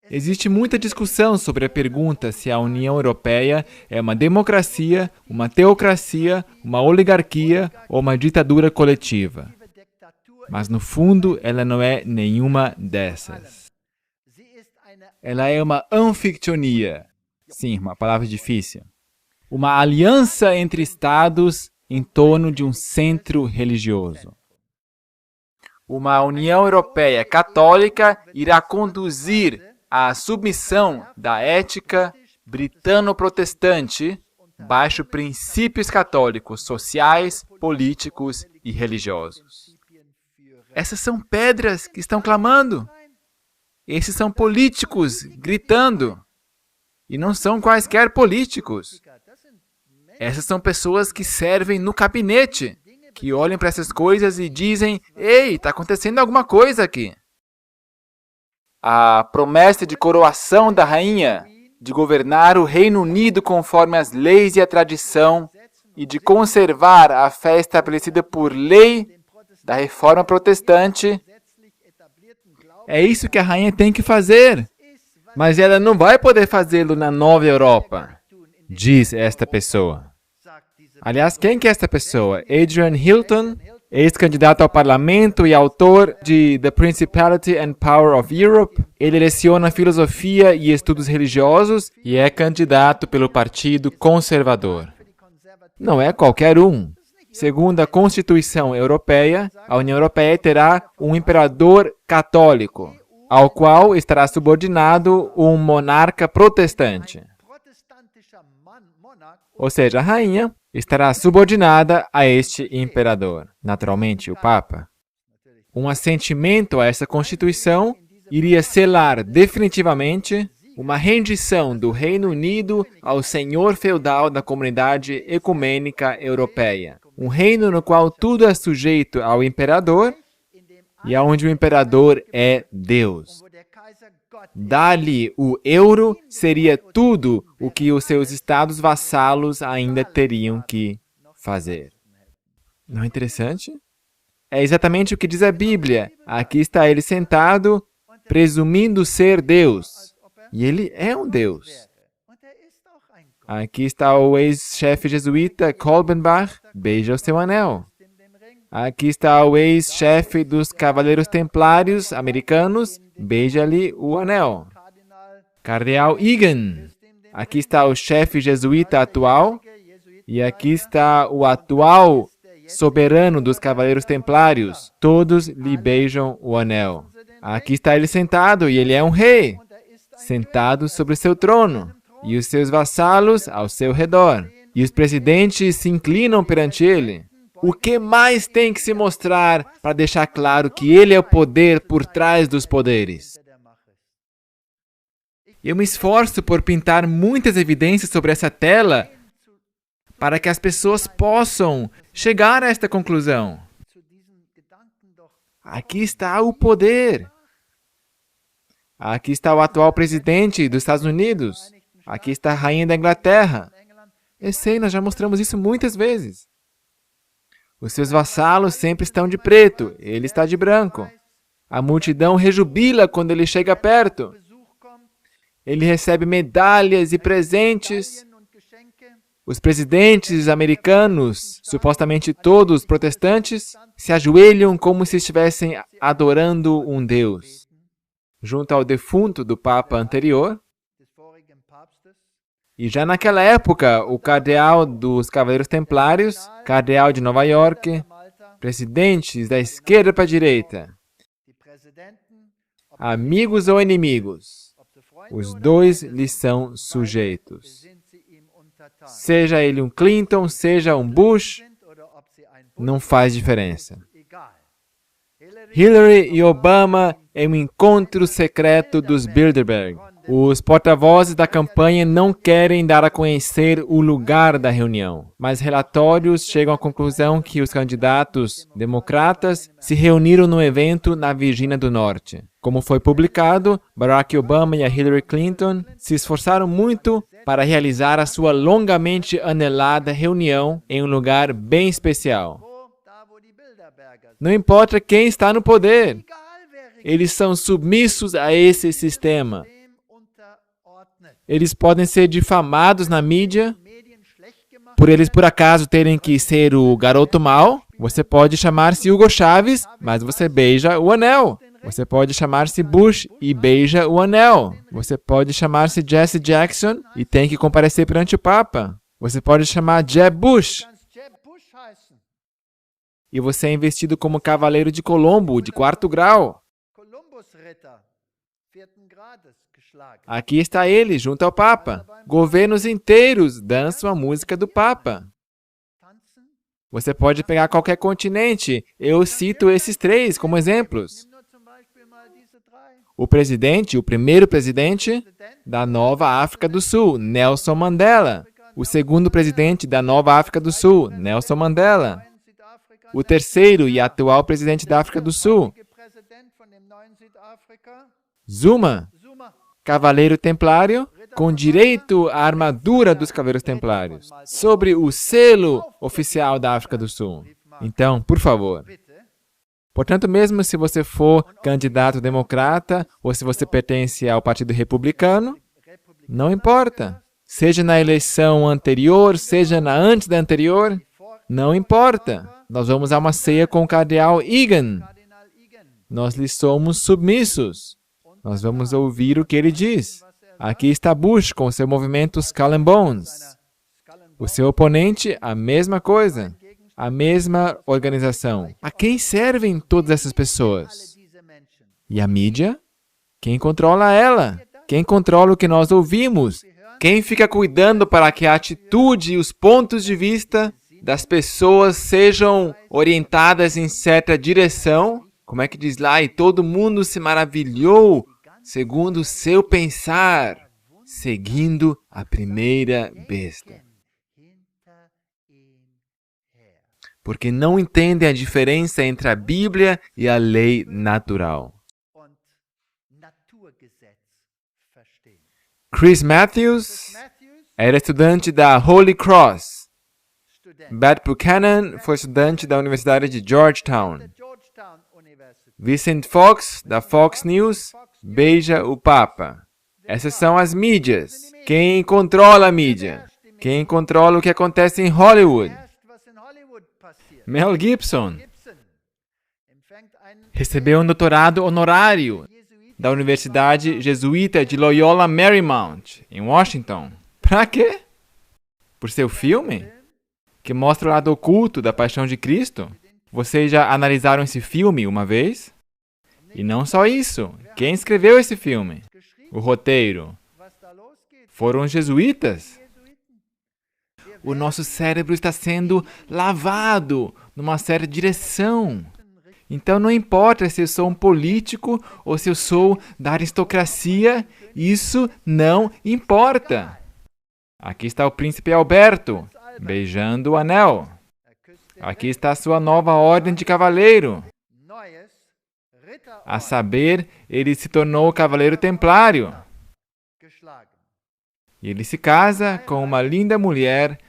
Speaker 2: Existe muita discussão sobre a pergunta se a União Europeia é uma democracia, uma teocracia, uma oligarquia ou uma ditadura coletiva. Mas, no fundo, ela não é nenhuma dessas. Ela é uma anfictionia. Sim, uma palavra difícil. Uma aliança entre estados em torno de um centro religioso. Uma União Europeia católica irá conduzir a submissão da ética britano-protestante baixo princípios católicos sociais, políticos e religiosos. Essas são pedras que estão clamando. Esses são políticos gritando. E não são quaisquer políticos. Essas são pessoas que servem no gabinete, que olham para essas coisas e dizem: ei, está acontecendo alguma coisa aqui. A promessa de coroação da rainha, de governar o Reino Unido conforme as leis e a tradição e de conservar a fé estabelecida por lei da Reforma Protestante, é isso que a rainha tem que fazer. Mas ela não vai poder fazê-lo na nova Europa, diz esta pessoa. Aliás, quem que é esta pessoa? Adrian Hilton, ex-candidato ao parlamento e autor de The Principality and Power of Europe. Ele leciona filosofia e estudos religiosos e é candidato pelo Partido Conservador. Não é qualquer um. Segundo a Constituição Europeia, a União Europeia terá um imperador católico, ao qual estará subordinado um monarca protestante. Ou seja, a rainha estará subordinada a este imperador, naturalmente o Papa. Um assentimento a essa Constituição iria selar definitivamente uma rendição do Reino Unido ao senhor feudal da comunidade ecumênica europeia. Um reino no qual tudo é sujeito ao imperador e onde o imperador é Deus. Dar-lhe o euro seria tudo o que os seus estados vassalos ainda teriam que fazer. Não é interessante? É exatamente o que diz a Bíblia. Aqui está ele sentado, presumindo ser Deus. E ele é um Deus. Aqui está o ex-chefe jesuíta Kolbenbach, beija o seu anel. Aqui está o ex-chefe dos Cavaleiros Templários americanos, beija-lhe o anel. Cardeal Egan. Aqui está o chefe jesuíta atual. E aqui está o atual soberano dos Cavaleiros Templários. Todos lhe beijam o anel. Aqui está ele sentado, e ele é um rei, sentado sobre seu trono, e os seus vassalos ao seu redor. E os presidentes se inclinam perante ele. O que mais tem que se mostrar para deixar claro que ele é o poder por trás dos poderes? Eu me esforço por pintar muitas evidências sobre essa tela para que as pessoas possam chegar a esta conclusão. Aqui está o poder. Aqui está o atual presidente dos Estados Unidos. Aqui está a rainha da Inglaterra. Eu sei, nós já mostramos isso muitas vezes. Os seus vassalos sempre estão de preto, ele está de branco. A multidão rejubila quando ele chega perto. Ele recebe medalhas e presentes. Os presidentes americanos, supostamente todos protestantes, se ajoelham como se estivessem adorando um Deus. Junto ao defunto do Papa anterior. E já naquela época, o cardeal dos Cavaleiros Templários, cardeal de Nova York, presidentes da esquerda para a direita, amigos ou inimigos, os dois lhe são sujeitos. Seja ele um Clinton, seja um Bush, não faz diferença. Hillary e Obama em um encontro secreto dos Bilderberg. Os porta-vozes da campanha não querem dar a conhecer o lugar da reunião, mas relatórios chegam à conclusão que os candidatos democratas se reuniram no evento na Virgínia do Norte. Como foi publicado, Barack Obama e a Hillary Clinton se esforçaram muito para realizar a sua longamente anelada reunião em um lugar bem especial. Não importa quem está no poder, eles são submissos a esse sistema. Eles podem ser difamados na mídia, por eles por acaso terem que ser o garoto mau. Você pode chamar-se Hugo Chávez, mas você beija o anel. Você pode chamar-se Bush e beija o anel. Você pode chamar-se Jesse Jackson e tem que comparecer perante o Papa. Você pode chamar Jeb Bush. E você é investido como cavaleiro de Colombo, de 4º grau. Aqui está ele, junto ao Papa. Governos inteiros dançam a música do Papa. Você pode pegar qualquer continente. Eu cito esses 3 como exemplos. O primeiro presidente da Nova África do Sul, Nelson Mandela. O segundo presidente da Nova África do Sul, Nelson Mandela. O terceiro e atual presidente da África do Sul, Zuma, cavaleiro templário, com direito à armadura dos Cavaleiros Templários, sobre o selo oficial da África do Sul. Então, por favor. Portanto, mesmo se você for candidato democrata ou se você pertence ao Partido Republicano, não importa. Seja na eleição anterior, seja na antes da anterior, não importa. Nós vamos a uma ceia com o cardeal Egan. Nós lhe somos submissos. Nós vamos ouvir o que ele diz. Aqui está Bush com seu movimento Skull and Bones. O seu oponente, a mesma coisa. A mesma organização. A quem servem todas essas pessoas? E a mídia? Quem controla ela? Quem controla o que nós ouvimos? Quem fica cuidando para que a atitude e os pontos de vista das pessoas sejam orientadas em certa direção? Como é que diz lá? E todo mundo se maravilhou segundo o seu pensar, seguindo a primeira besta. Porque não entendem a diferença entre a Bíblia e a lei natural. Chris Matthews era estudante da Holy Cross. Beth Buchanan foi estudante da Universidade de Georgetown. Vincent Fox, da Fox News, beija o Papa. Essas são as mídias. Quem controla a mídia? Quem controla o que acontece em Hollywood? Mel Gibson recebeu um doutorado honorário da Universidade Jesuíta de Loyola Marymount, em Washington. Pra quê? Por seu filme? Que mostra o lado oculto da paixão de Cristo? Vocês já analisaram esse filme uma vez? E não só isso. Quem escreveu esse filme? O roteiro. Foram os jesuítas? O nosso cérebro está sendo lavado numa certa direção. Então não importa se eu sou um político ou se eu sou da aristocracia, isso não importa. Aqui está o príncipe Alberto, beijando o anel. Aqui está a sua nova ordem de cavaleiro. A saber, ele se tornou cavaleiro templário. E ele se casa com uma linda mulher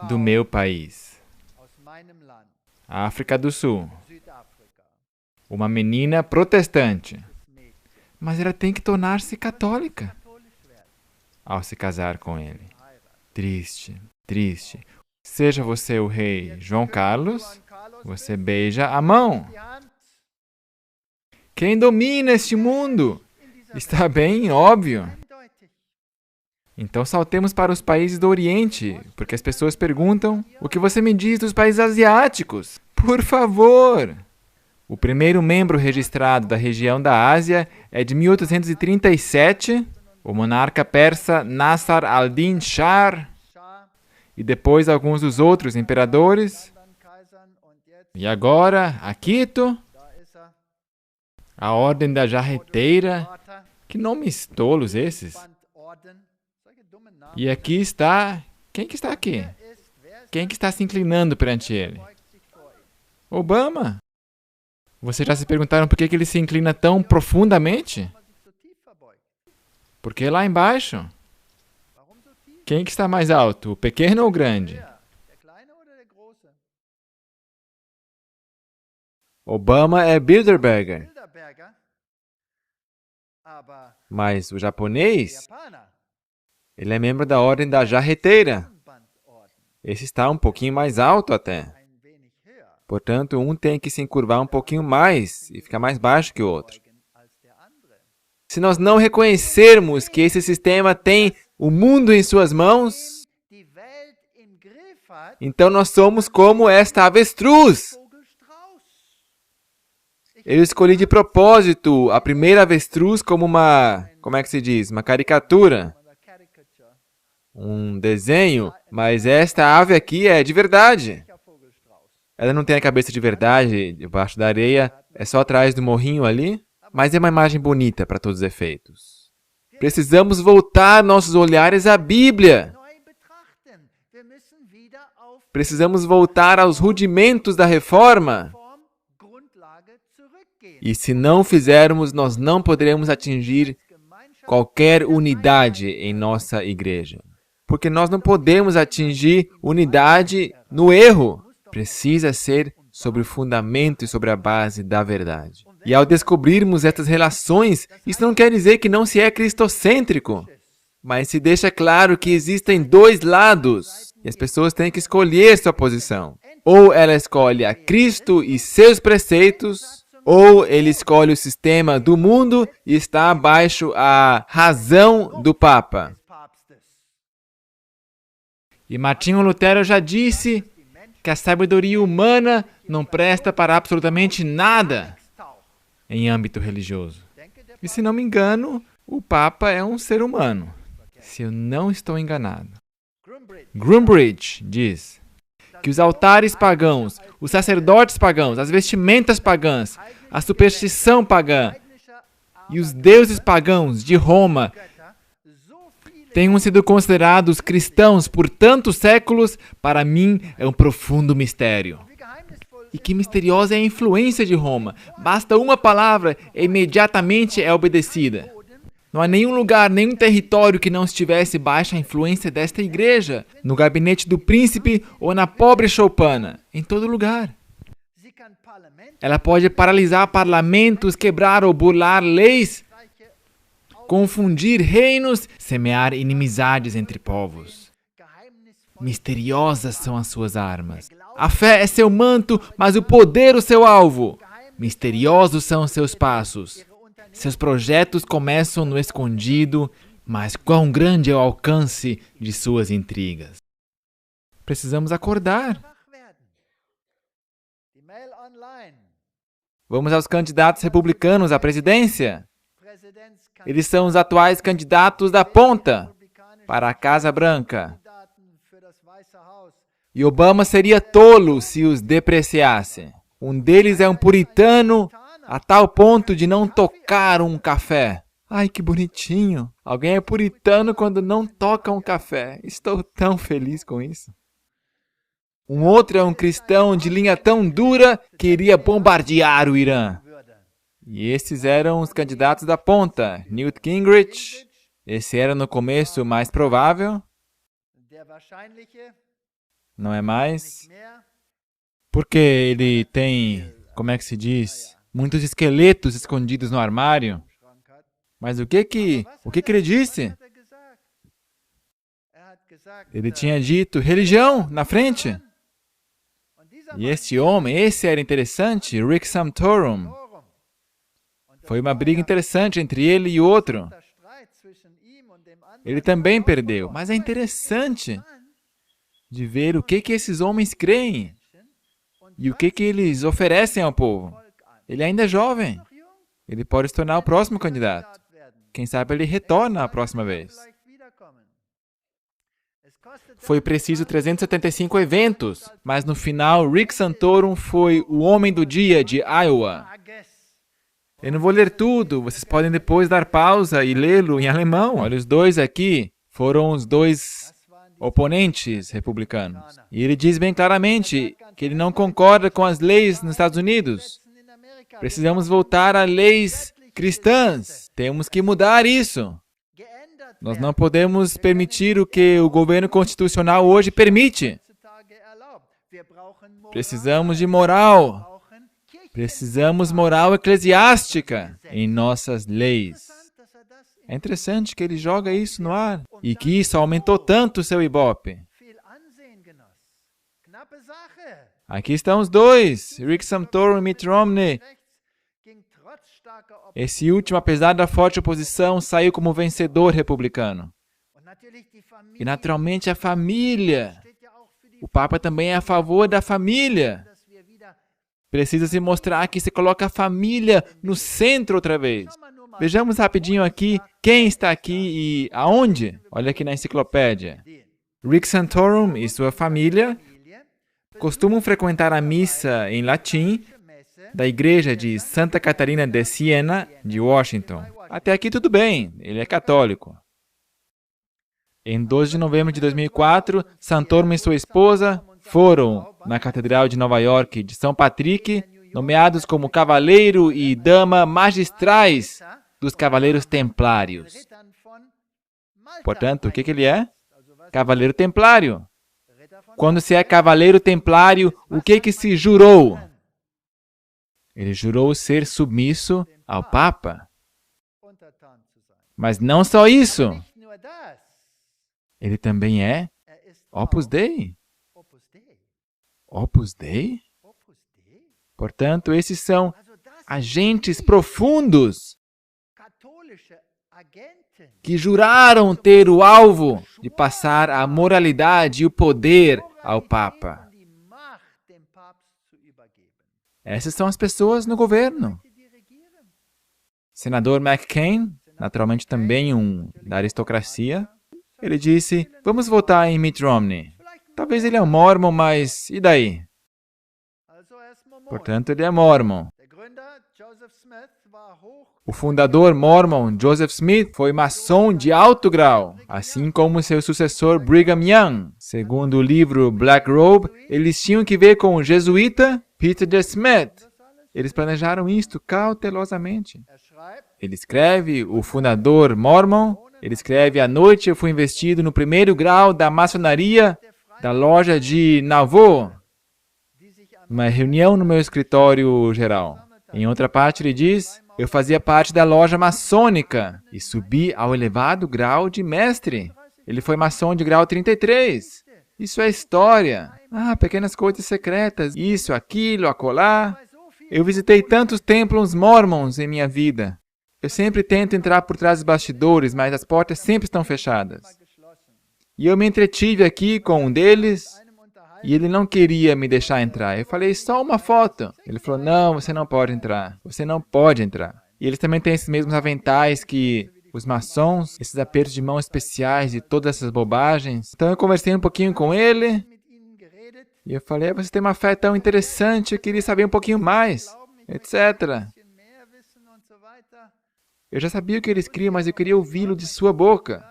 Speaker 2: do meu país, a África do Sul. Uma menina protestante. Mas ela tem que tornar-se católica ao se casar com ele. Triste, triste. Seja você o rei João Carlos, você beija a mão. Quem domina este mundo? Está bem óbvio. Então saltemos para os países do Oriente, porque as pessoas perguntam: o que você me diz dos países asiáticos? Por favor! O primeiro membro registrado da região da Ásia é de 1837, o monarca persa Nasser al-Din Shah, e depois alguns dos outros imperadores. E agora, a Quito, a Ordem da Jarreteira. Que nomes tolos esses! E aqui está... Quem que está aqui? Quem que está se inclinando perante ele? Obama. Vocês já se perguntaram por que ele se inclina tão profundamente? Porque lá embaixo... Quem que está mais alto, o pequeno ou o grande? Obama é Bilderberger. Mas o japonês... Ele é membro da Ordem da Jarreteira. Esse está um pouquinho mais alto até. Portanto, um tem que se encurvar um pouquinho mais e ficar mais baixo que o outro. Se nós não reconhecermos que esse sistema tem o mundo em suas mãos, então nós somos como esta avestruz. Eu escolhi de propósito a primeira avestruz como uma, como é que se diz? Uma caricatura. Um desenho, mas esta ave aqui é de verdade. Ela não tem a cabeça de verdade debaixo da areia, é só atrás do morrinho ali, mas é uma imagem bonita para todos os efeitos. Precisamos voltar nossos olhares à Bíblia. Precisamos voltar aos rudimentos da reforma. E se não fizermos, nós não poderemos atingir qualquer unidade em nossa igreja. Porque nós não podemos atingir unidade no erro. Precisa ser sobre o fundamento e sobre a base da verdade. E ao descobrirmos essas relações, isso não quer dizer que não se é cristocêntrico, mas se deixa claro que existem dois lados e as pessoas têm que escolher sua posição. Ou ela escolhe a Cristo e seus preceitos, ou ele escolhe o sistema do mundo e está abaixo a razão do Papa. E Martinho Lutero já disse que a sabedoria humana não presta para absolutamente nada em âmbito religioso. E se não me engano, o Papa é um ser humano. se eu não estou enganado. Grumbridge diz que os altares pagãos, os sacerdotes pagãos, as vestimentas pagãs, a superstição pagã e os deuses pagãos de Roma tenham sido considerados cristãos por tantos séculos, para mim é um profundo mistério. E que misteriosa é a influência de Roma. Basta uma palavra e imediatamente é obedecida. Não há nenhum lugar, nenhum território que não estivesse baixo a influência desta igreja, no gabinete do príncipe ou na pobre choupana, em todo lugar. Ela pode paralisar parlamentos, quebrar ou burlar leis, confundir reinos, semear inimizades entre povos. Misteriosas são as suas armas. A fé é seu manto, mas o poder o seu alvo. Misteriosos são seus passos. Seus projetos começam no escondido, mas quão grande é o alcance de suas intrigas. Precisamos acordar. Vamos aos candidatos republicanos à presidência. Eles são os atuais candidatos da ponta para a Casa Branca. E Obama seria tolo se os depreciasse. Um deles é um puritano a tal ponto de não tocar um café. Ai, que bonitinho. Alguém é puritano quando não toca um café. Estou tão feliz com isso. Um outro é um cristão de linha tão dura que iria bombardear o Irã. E esses eram os candidatos da ponta. Newt Gingrich, esse era no começo o mais provável. Não é mais. Porque ele tem, como é que se diz, muitos esqueletos escondidos no armário. Mas o que ele disse? Ele tinha dito religião na frente. E esse homem, esse era interessante, Rick Santorum. Foi uma briga interessante entre ele e outro. Ele também perdeu, mas é interessante de ver o que esses homens creem e o que eles oferecem ao povo. Ele ainda é jovem. Ele pode se tornar o próximo candidato. Quem sabe ele retorna a próxima vez. Foi preciso 375 eventos, mas no final Rick Santorum foi o homem do dia de Iowa. Eu não vou ler tudo, vocês podem depois dar pausa e lê-lo em alemão. Olha, os dois aqui foram os dois oponentes republicanos. E ele diz bem claramente que ele não concorda com as leis nos Estados Unidos. Precisamos voltar a leis cristãs. Temos que mudar isso. Nós não podemos permitir o que o governo constitucional hoje permite. Precisamos de moral. Precisamos moral eclesiástica em nossas leis. É interessante que ele joga isso no ar e que isso aumentou tanto o seu ibope. Aqui estão os dois, Rick Santorum e Mitt Romney. Esse último, apesar da forte oposição, saiu como vencedor republicano. E naturalmente a família. O Papa também é a favor da família. Precisa se mostrar que se coloca a família no centro outra vez. Vejamos rapidinho aqui quem está aqui e aonde. Olha aqui na enciclopédia. Rick Santorum e sua família costumam frequentar a missa em latim da igreja de Santa Catarina de Siena, de Washington. Até aqui tudo bem, ele é católico. Em 12 de novembro de 2004, Santorum e sua esposa foram na Catedral de Nova York de São Patrick, nomeados como cavaleiro e dama magistrais dos Cavaleiros Templários. Portanto, o que ele é? Cavaleiro Templário. Quando se é Cavaleiro Templário, o que se jurou? Ele jurou ser submisso ao Papa. Mas não só isso. Ele também é Opus Dei. Opus Dei? Portanto, esses são agentes profundos que juraram ter o alvo de passar a moralidade e o poder ao Papa. Essas são as pessoas no governo. Senador McCain, naturalmente também da aristocracia. Ele disse, vamos votar em Mitt Romney. Talvez ele é um mormon, mas e daí? Portanto, ele é mormon. O fundador mormon, Joseph Smith, foi maçom de alto grau, assim como seu sucessor Brigham Young. Segundo o livro Black Robe, eles tinham que ver com o jesuíta Peter D. Smith. Eles planejaram isto cautelosamente. Ele escreve, o fundador mormon, ele escreve, à noite eu fui investido no primeiro grau da maçonaria da loja de Nauvoo, uma reunião no meu escritório geral. Em outra parte ele diz, eu fazia parte da loja maçônica e subi ao elevado grau de mestre. Ele foi maçom de grau 33. Isso é história. Pequenas coisas secretas, isso, aquilo, acolá. Eu visitei tantos templos mormons em minha vida. Eu sempre tento entrar por trás dos bastidores, mas as portas sempre estão fechadas. E eu me entretive aqui com um deles, e ele não queria me deixar entrar. Eu falei, só uma foto. Ele falou, não, você não pode entrar. Você não pode entrar. E eles também têm esses mesmos aventais que os maçons, esses apertos de mão especiais e todas essas bobagens. Então eu conversei um pouquinho com ele, e eu falei, você tem uma fé tão interessante, eu queria saber um pouquinho mais, etc. Eu já sabia o que eles criam, mas eu queria ouvi-lo de sua boca.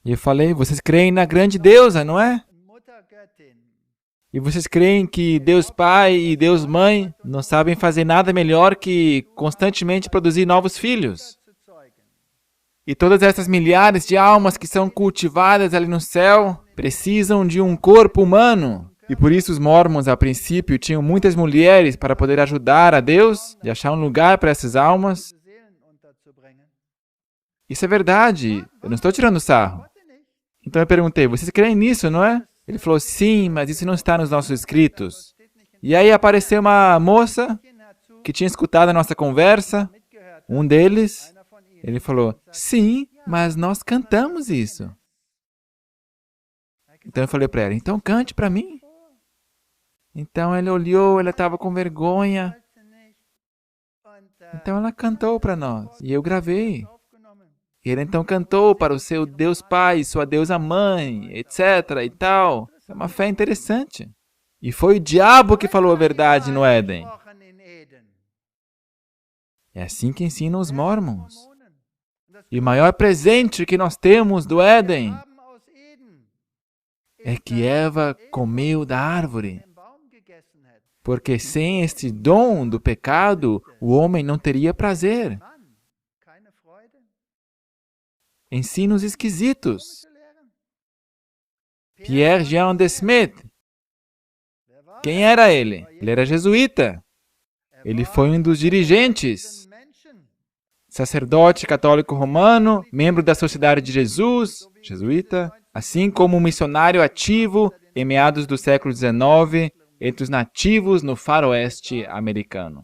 Speaker 2: E eu falei, vocês creem na grande deusa, não é? E vocês creem que Deus Pai e Deus Mãe não sabem fazer nada melhor que constantemente produzir novos filhos? E todas essas milhares de almas que são cultivadas ali no céu precisam de um corpo humano. E por isso os mormons, a princípio, tinham muitas mulheres para poder ajudar a Deus e achar um lugar para essas almas. Isso é verdade. Eu não estou tirando sarro. Então eu perguntei, vocês creem nisso, não é? Ele falou, sim, mas isso não está nos nossos escritos. E aí apareceu uma moça que tinha escutado a nossa conversa. Um deles, ele falou, sim, mas nós cantamos isso. Então eu falei para ela, então cante para mim. Então ela olhou, ela estava com vergonha. Então ela cantou para nós e eu gravei. E ele então cantou para o seu Deus Pai, sua deusa Mãe, etc. e tal. É uma fé interessante. E foi o diabo que falou a verdade no Éden. É assim que ensinam os mormons. E o maior presente que nós temos do Éden é que Eva comeu da árvore. Porque sem este dom do pecado, o homem não teria prazer. Ensinos esquisitos. Pierre Jean de Smet. Quem era ele? Ele era jesuíta. Ele foi um dos dirigentes. Sacerdote católico romano, membro da Sociedade de Jesus, jesuíta, assim como um missionário ativo em meados do século XIX entre os nativos no faroeste americano.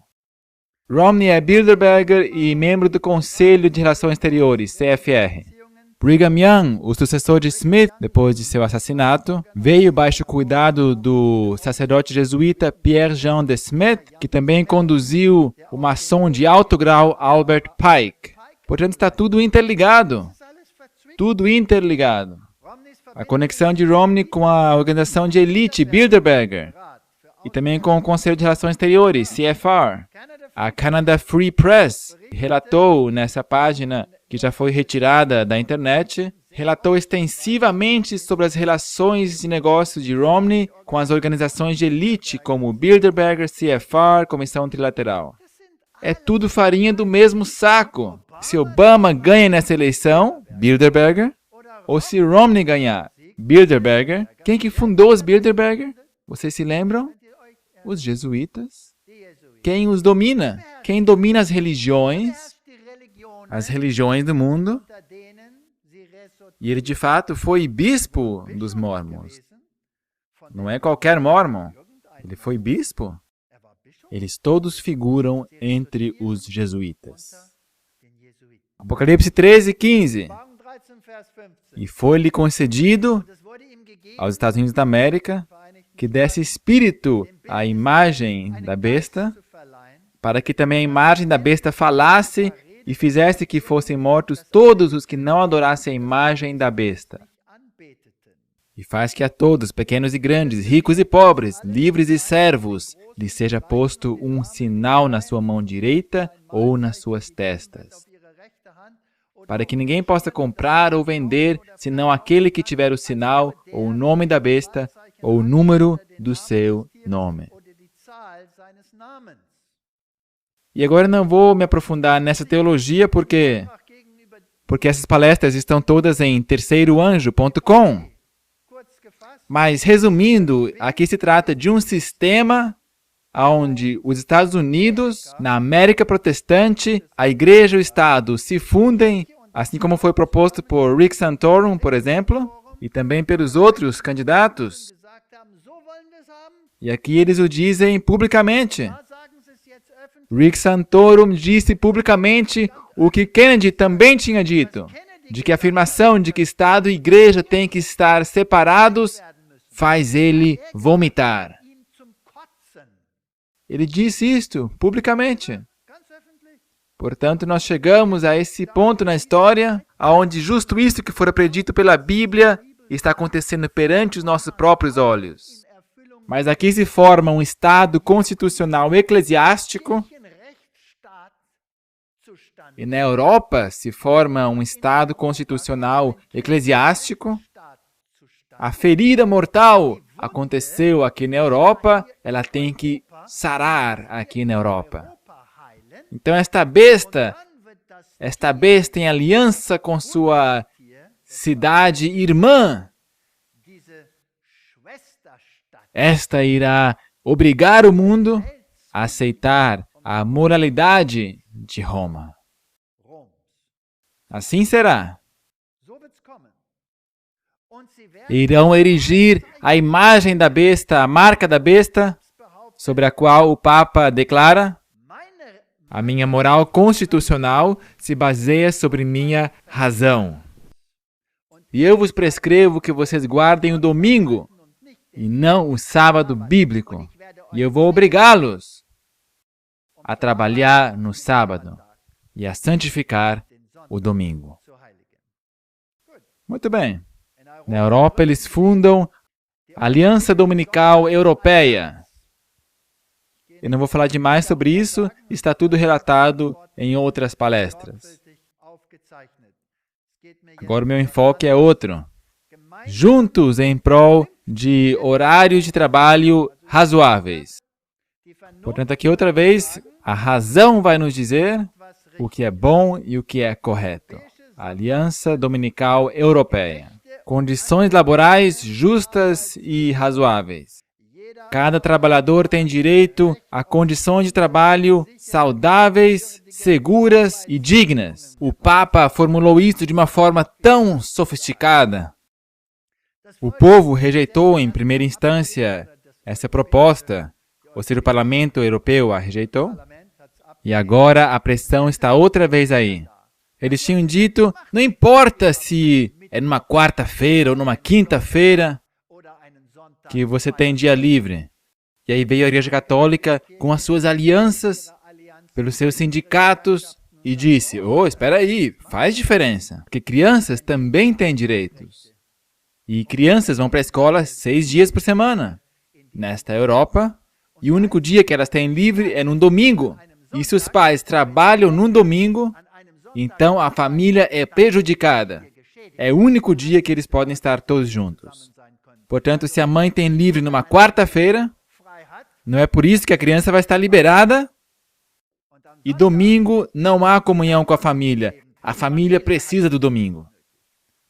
Speaker 2: Romney é Bilderberger e membro do Conselho de Relações Exteriores, CFR. Brigham Young, o sucessor de Smith, depois de seu assassinato, veio baixo o cuidado do sacerdote jesuíta Pierre Jean de Smet, que também conduziu o maçom de alto grau Albert Pike. Portanto, está tudo interligado. Tudo interligado. A conexão de Romney com a organização de elite Bilderberger e também com o Conselho de Relações Exteriores, CFR. A Canada Free Press relatou nessa página, que já foi retirada da internet, relatou extensivamente sobre as relações de negócios de Romney com as organizações de elite como Bilderberger, CFR, Comissão Trilateral. É tudo farinha do mesmo saco. Se Obama ganha nessa eleição, Bilderberger, ou se Romney ganhar, Bilderberger, quem que fundou os Bilderberger? Vocês se lembram? Os jesuítas. Quem os domina? Quem domina as religiões? As religiões do mundo. E ele, de fato, foi bispo dos mormons. Não é qualquer mormon. Ele foi bispo. Eles todos figuram entre os jesuítas. Apocalipse 13:15. E foi-lhe concedido aos Estados Unidos da América que desse espírito à imagem da besta, para que também a imagem da besta falasse e fizesse que fossem mortos todos os que não adorassem a imagem da besta. E faz que a todos, pequenos e grandes, ricos e pobres, livres e servos, lhe seja posto um sinal na sua mão direita ou nas suas testas, para que ninguém possa comprar ou vender, senão aquele que tiver o sinal, ou o nome da besta, ou o número do seu nome. E agora não vou me aprofundar nessa teologia, porque essas palestras estão todas em terceiroanjo.com. Mas, resumindo, aqui se trata de um sistema onde os Estados Unidos, na América protestante, a igreja e o Estado se fundem, assim como foi proposto por Rick Santorum, por exemplo, e também pelos outros candidatos. E aqui eles o dizem publicamente. Rick Santorum disse publicamente o que Kennedy também tinha dito, de que a afirmação de que Estado e igreja têm que estar separados faz ele vomitar. Ele disse isto publicamente. Portanto, nós chegamos a esse ponto na história, onde justo isso que fora predito pela Bíblia está acontecendo perante os nossos próprios olhos. Mas aqui se forma um Estado constitucional eclesiástico, e na Europa se forma um Estado constitucional eclesiástico. A ferida mortal aconteceu aqui na Europa, ela tem que sarar aqui na Europa. Então esta besta em aliança com sua cidade irmã, esta irá obrigar o mundo a aceitar a moralidade de Roma. Assim será. Irão erigir a imagem da besta, a marca da besta, sobre a qual o Papa declara: a minha moral constitucional se baseia sobre minha razão. E eu vos prescrevo que vocês guardem o domingo e não o sábado bíblico. E eu vou obrigá-los a trabalhar no sábado e a santificar o domingo. Muito bem. Na Europa, eles fundam a Aliança Dominical Europeia. Eu não vou falar demais sobre isso, está tudo relatado em outras palestras. Agora o meu enfoque é outro. Juntos em prol de horários de trabalho razoáveis. Portanto, aqui outra vez, a razão vai nos dizer o que é bom e o que é correto. A Aliança Dominical Europeia. Condições laborais justas e razoáveis. Cada trabalhador tem direito a condições de trabalho saudáveis, seguras e dignas. O Papa formulou isso de uma forma tão sofisticada. O povo rejeitou em primeira instância essa proposta, ou seja, o Parlamento Europeu a rejeitou. E agora a pressão está outra vez aí. Eles tinham dito, não importa se é numa quarta-feira ou numa quinta-feira que você tem dia livre. E aí veio a Igreja Católica com as suas alianças, pelos seus sindicatos, e disse, espera aí, faz diferença, porque crianças também têm direitos. E crianças vão para a escola 6 dias por semana. Nesta Europa, e o único dia que elas têm livre é num domingo. E se os pais trabalham num domingo, então a família é prejudicada. É o único dia que eles podem estar todos juntos. Portanto, se a mãe tem livre numa quarta-feira, não é por isso que a criança vai estar liberada. E domingo não há comunhão com a família. A família precisa do domingo.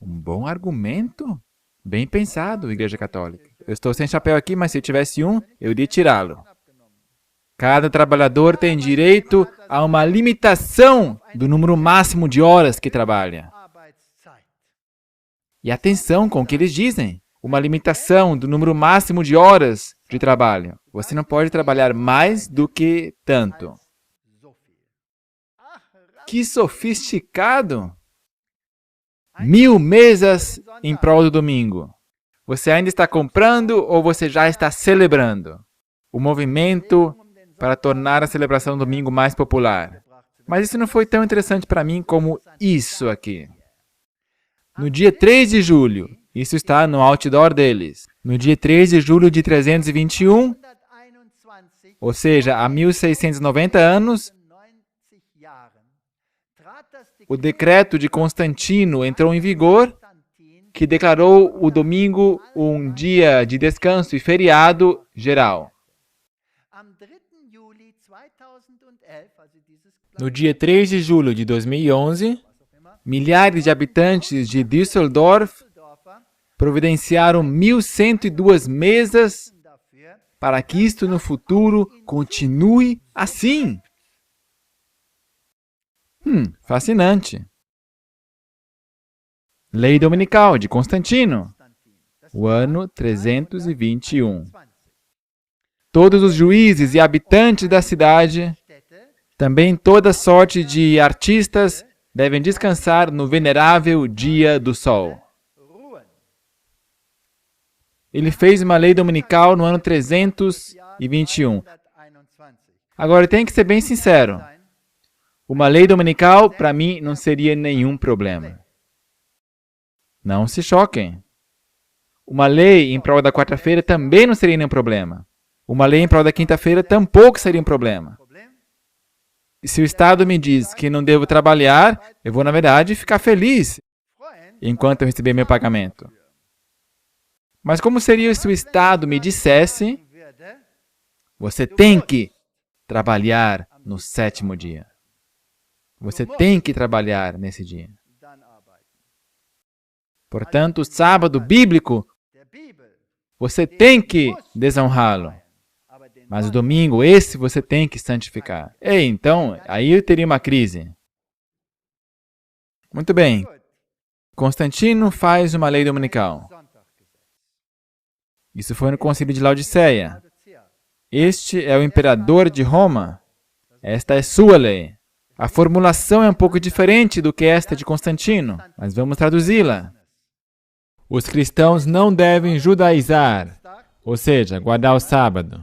Speaker 2: Um bom argumento. Bem pensado, Igreja Católica. Eu estou sem chapéu aqui, mas se eu tivesse um, eu iria tirá-lo. Cada trabalhador tem direito a uma limitação do número máximo de horas que trabalha. E atenção com o que eles dizem. Uma limitação do número máximo de horas de trabalho. Você não pode trabalhar mais do que tanto. Que sofisticado! 1000 mesas em prol do domingo. Você ainda está comprando ou você já está celebrando? O movimento para tornar a celebração do domingo mais popular. Mas isso não foi tão interessante para mim como isso aqui. No dia 3 de julho, isso está no outdoor deles, no dia 3 de julho de 321, ou seja, há 1690 anos, o decreto de Constantino entrou em vigor, que declarou o domingo um dia de descanso e feriado geral. No dia 3 de julho de 2011, milhares de habitantes de Düsseldorf providenciaram 1.102 mesas para que isto no futuro continue assim. Fascinante. Lei Dominical de Constantino, o ano 321. Todos os juízes e habitantes da cidade, também toda sorte de artistas, devem descansar no venerável dia do sol. Ele fez uma lei dominical no ano 321. Agora, tem que ser bem sincero. Uma lei dominical, para mim, não seria nenhum problema. Não se choquem. Uma lei em prol da quarta-feira também não seria nenhum problema. Uma lei em prol da quinta-feira tampouco seria um problema. E se o Estado me diz que não devo trabalhar, eu vou, na verdade, ficar feliz enquanto eu receber meu pagamento. Mas como seria se o Estado me dissesse: você tem que trabalhar no 7º dia. Você tem que trabalhar nesse dia. Portanto, o sábado bíblico, você tem que desonrá-lo. Mas o domingo, esse você tem que santificar. Ei, então, aí eu teria uma crise. Muito bem. Constantino faz uma lei dominical. Isso foi no Concílio de Laodiceia. Este é o imperador de Roma. Esta é sua lei. A formulação é um pouco diferente do que esta de Constantino, mas vamos traduzi-la. Os cristãos não devem judaizar, ou seja, guardar o sábado.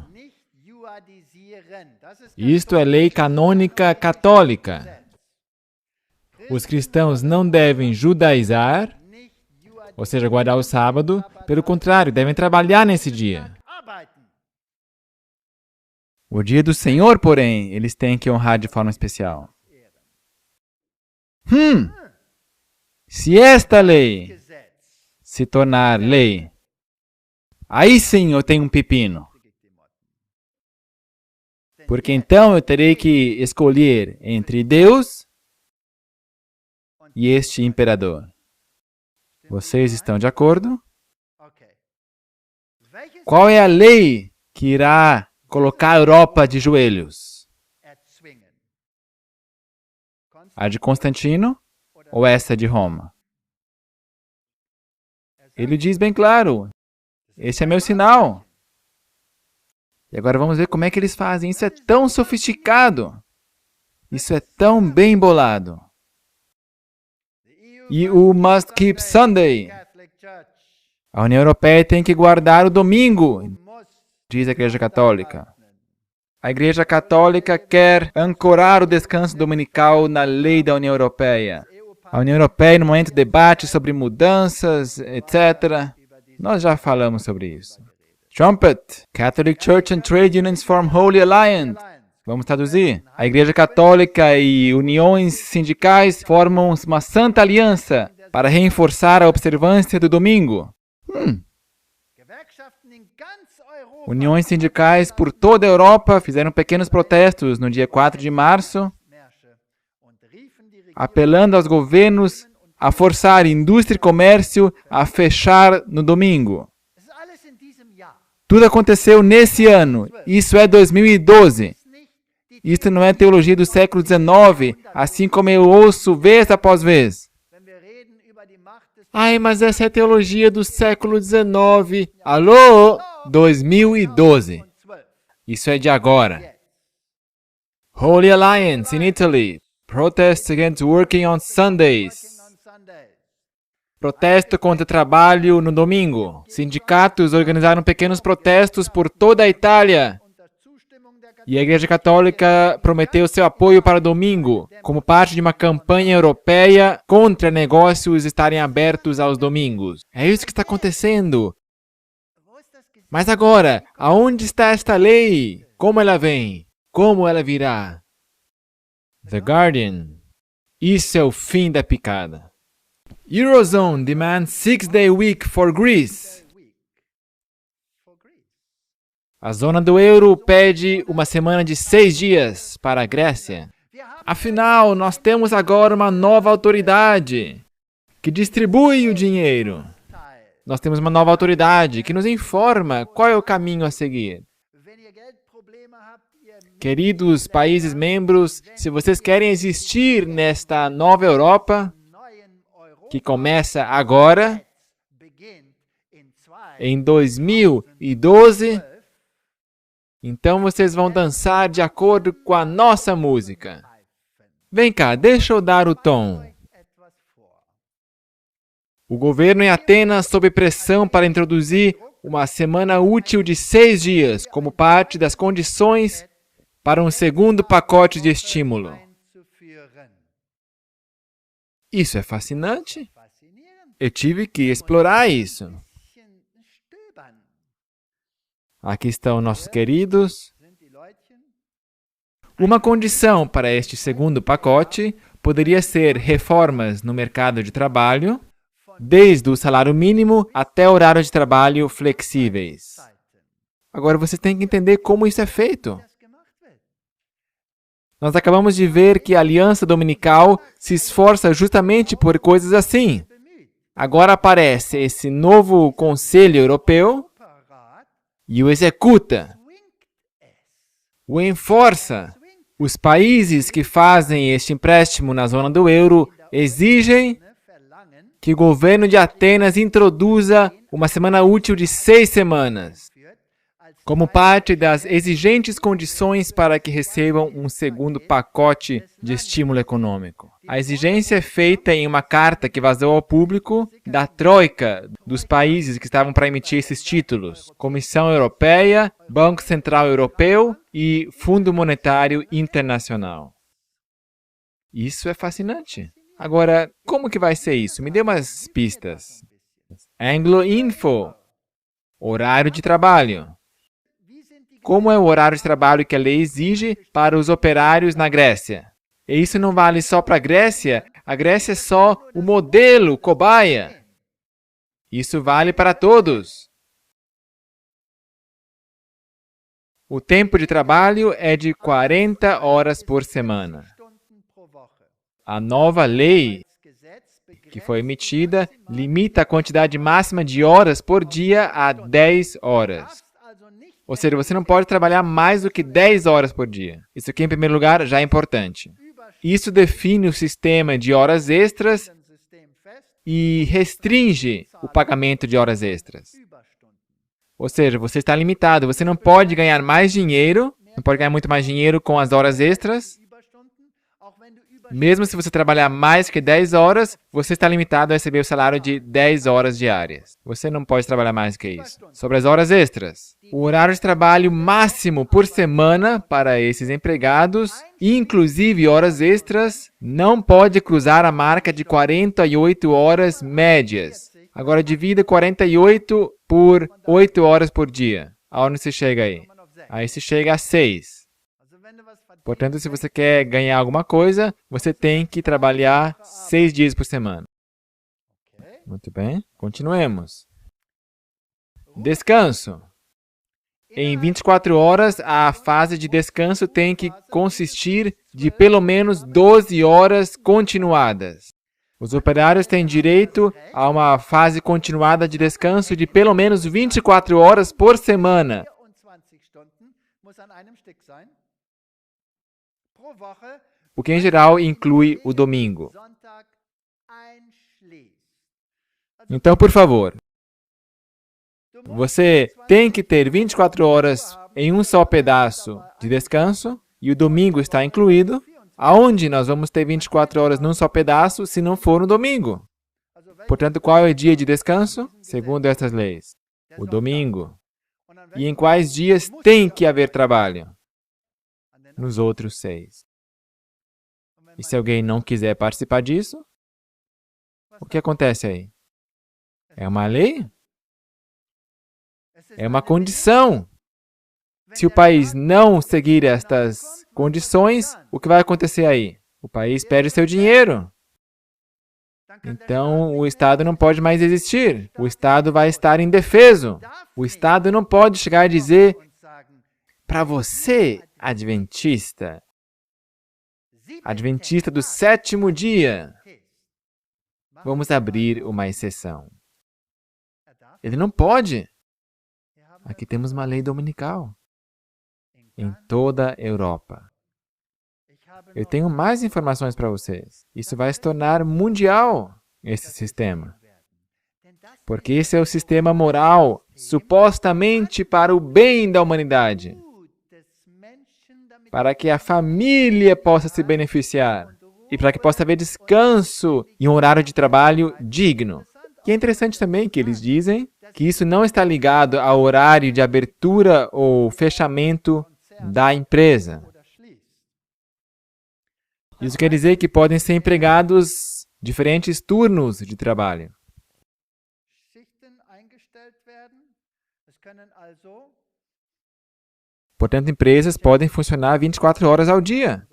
Speaker 2: Isto é lei canônica católica. Os cristãos não devem judaizar, ou seja, guardar o sábado. Pelo contrário, devem trabalhar nesse dia. O dia do Senhor, porém, eles têm que honrar de forma especial. Se esta lei se tornar lei, aí sim eu tenho um pepino. Porque então eu terei que escolher entre Deus e este imperador. Vocês estão de acordo? Qual é a lei que irá colocar a Europa de joelhos? A de Constantino ou essa de Roma? Ele diz bem claro, esse é meu sinal. E agora vamos ver como é que eles fazem. Isso é tão sofisticado. Isso é tão bem bolado. E o Must Keep Sunday. A União Europeia tem que guardar o domingo, diz a Igreja Católica. A Igreja Católica quer ancorar o descanso dominical na lei da União Europeia. A União Europeia, no momento, debate sobre mudanças, etc. Nós já falamos sobre isso. Trumpet. Catholic Church and Trade Unions form Holy Alliance. Vamos traduzir. A Igreja Católica e uniões sindicais formam uma santa aliança para reforçar a observância do domingo. Uniões sindicais por toda a Europa fizeram pequenos protestos no dia 4 de março, apelando aos governos a forçar indústria e comércio a fechar no domingo. Tudo aconteceu nesse ano. Isso é 2012. Isso não é teologia do século XIX, assim como eu ouço vez após vez. Ai, mas essa é teologia do século XIX. Alô? 2012. Isso é de agora. Holy Alliance in Italy. Protests against working on Sundays. Protesto contra trabalho no domingo. Sindicatos organizaram pequenos protestos por toda a Itália. E a Igreja Católica prometeu seu apoio para o domingo, como parte de uma campanha europeia contra negócios estarem abertos aos domingos. É isso que está acontecendo. Mas agora, aonde está esta lei? Como ela vem? Como ela virá? The Guardian. Isso é o fim da picada. Eurozone demands 6-day week for Greece. A zona do euro pede uma semana de 6 dias para a Grécia. Afinal, nós temos agora uma nova autoridade que distribui o dinheiro. Nós temos uma nova autoridade que nos informa qual é o caminho a seguir. Queridos países membros, se vocês querem existir nesta nova Europa, que começa agora, em 2012, então vocês vão dançar de acordo com a nossa música. Vem cá, deixa eu dar o tom. O governo em Atenas sob pressão para introduzir uma semana útil de 6 dias como parte das condições para um segundo pacote de estímulo. Isso é fascinante. Eu tive que explorar isso. Aqui estão nossos queridos. Uma condição para este segundo pacote poderia ser reformas no mercado de trabalho, desde o salário mínimo até o horário de trabalho flexíveis. Agora você tem que entender como isso é feito. Nós acabamos de ver que a Aliança Dominical se esforça justamente por coisas assim. Agora aparece esse novo Conselho Europeu e o executa, o enforça. Os países que fazem este empréstimo na zona do euro exigem que o governo de Atenas introduza uma semana útil de 6 semanas, como parte das exigentes condições para que recebam um segundo pacote de estímulo econômico. A exigência é feita em uma carta que vazou ao público da Troika dos países que estavam para emitir esses títulos: Comissão Europeia, Banco Central Europeu e Fundo Monetário Internacional. Isso é fascinante. Agora, como que vai ser isso? Me dê umas pistas. Anglo-Info. Horário de trabalho. Como é o horário de trabalho que a lei exige para os operários na Grécia? E isso não vale só para a Grécia é só o modelo, cobaia. Isso vale para todos. O tempo de trabalho é de 40 horas por semana. A nova lei que foi emitida limita a quantidade máxima de horas por dia a 10 horas. Ou seja, você não pode trabalhar mais do que 10 horas por dia. Isso aqui, em primeiro lugar, já é importante. Isso define o sistema de horas extras e restringe o pagamento de horas extras. Ou seja, você está limitado. Você não pode ganhar mais dinheiro, não pode ganhar muito mais dinheiro com as horas extras. Mesmo se você trabalhar mais que 10 horas, você está limitado a receber o salário de 10 horas diárias. Você não pode trabalhar mais que isso. Sobre as horas extras, o horário de trabalho máximo por semana para esses empregados, inclusive horas extras, não pode cruzar a marca de 48 horas médias. Agora divida 48 por 8 horas por dia. Aonde se chega aí? Aí se chega a 6. Portanto, se você quer ganhar alguma coisa, você tem que trabalhar 6 dias por semana. Muito bem, continuemos. Descanso. Em 24 horas, a fase de descanso tem que consistir de pelo menos 12 horas continuadas. Os operários têm direito a uma fase continuada de descanso de pelo menos 24 horas por semana. O que, em geral, inclui o domingo. Então, por favor, você tem que ter 24 horas em um só pedaço de descanso e o domingo está incluído. Aonde nós vamos ter 24 horas num só pedaço se não for no domingo? Portanto, qual é o dia de descanso? Segundo estas leis, o domingo. E em quais dias tem que haver trabalho? nos outros 6. E se alguém não quiser participar disso, o que acontece aí? É uma lei? É uma condição. Se o país não seguir estas condições, o que vai acontecer aí? O país perde seu dinheiro. Então, o Estado não pode mais existir. O Estado vai estar indefeso. O Estado não pode chegar a dizer para você, adventista do 7º dia, vamos abrir uma exceção. Ele não pode. Aqui temos uma lei dominical em toda a Europa. Eu tenho mais informações para vocês. Isso vai se tornar mundial, esse sistema. Porque esse é o sistema moral, supostamente para o bem da humanidade. Para que a família possa se beneficiar. E para que possa haver descanso e um horário de trabalho digno. E é interessante também que eles dizem que isso não está ligado ao horário de abertura ou fechamento da empresa. Isso quer dizer que podem ser empregados diferentes turnos de trabalho. Portanto, empresas podem funcionar 24 horas ao dia,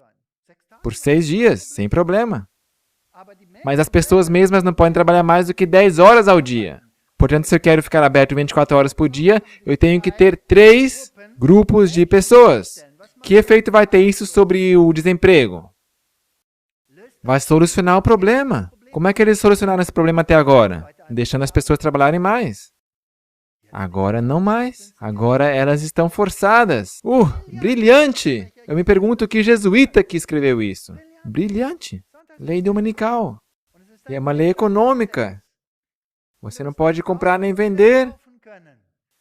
Speaker 2: por 6 dias, sem problema. Mas as pessoas mesmas não podem trabalhar mais do que 10 horas ao dia. Portanto, se eu quero ficar aberto 24 horas por dia, eu tenho que ter 3 grupos de pessoas. Que efeito vai ter isso sobre o desemprego? Vai solucionar o problema. Como é que eles solucionaram esse problema até agora? Deixando as pessoas trabalharem mais. Agora não mais. Agora elas estão forçadas. Brilhante! Eu me pergunto que jesuíta que escreveu isso. Brilhante. Lei dominical. E é uma lei econômica. Você não pode comprar nem vender,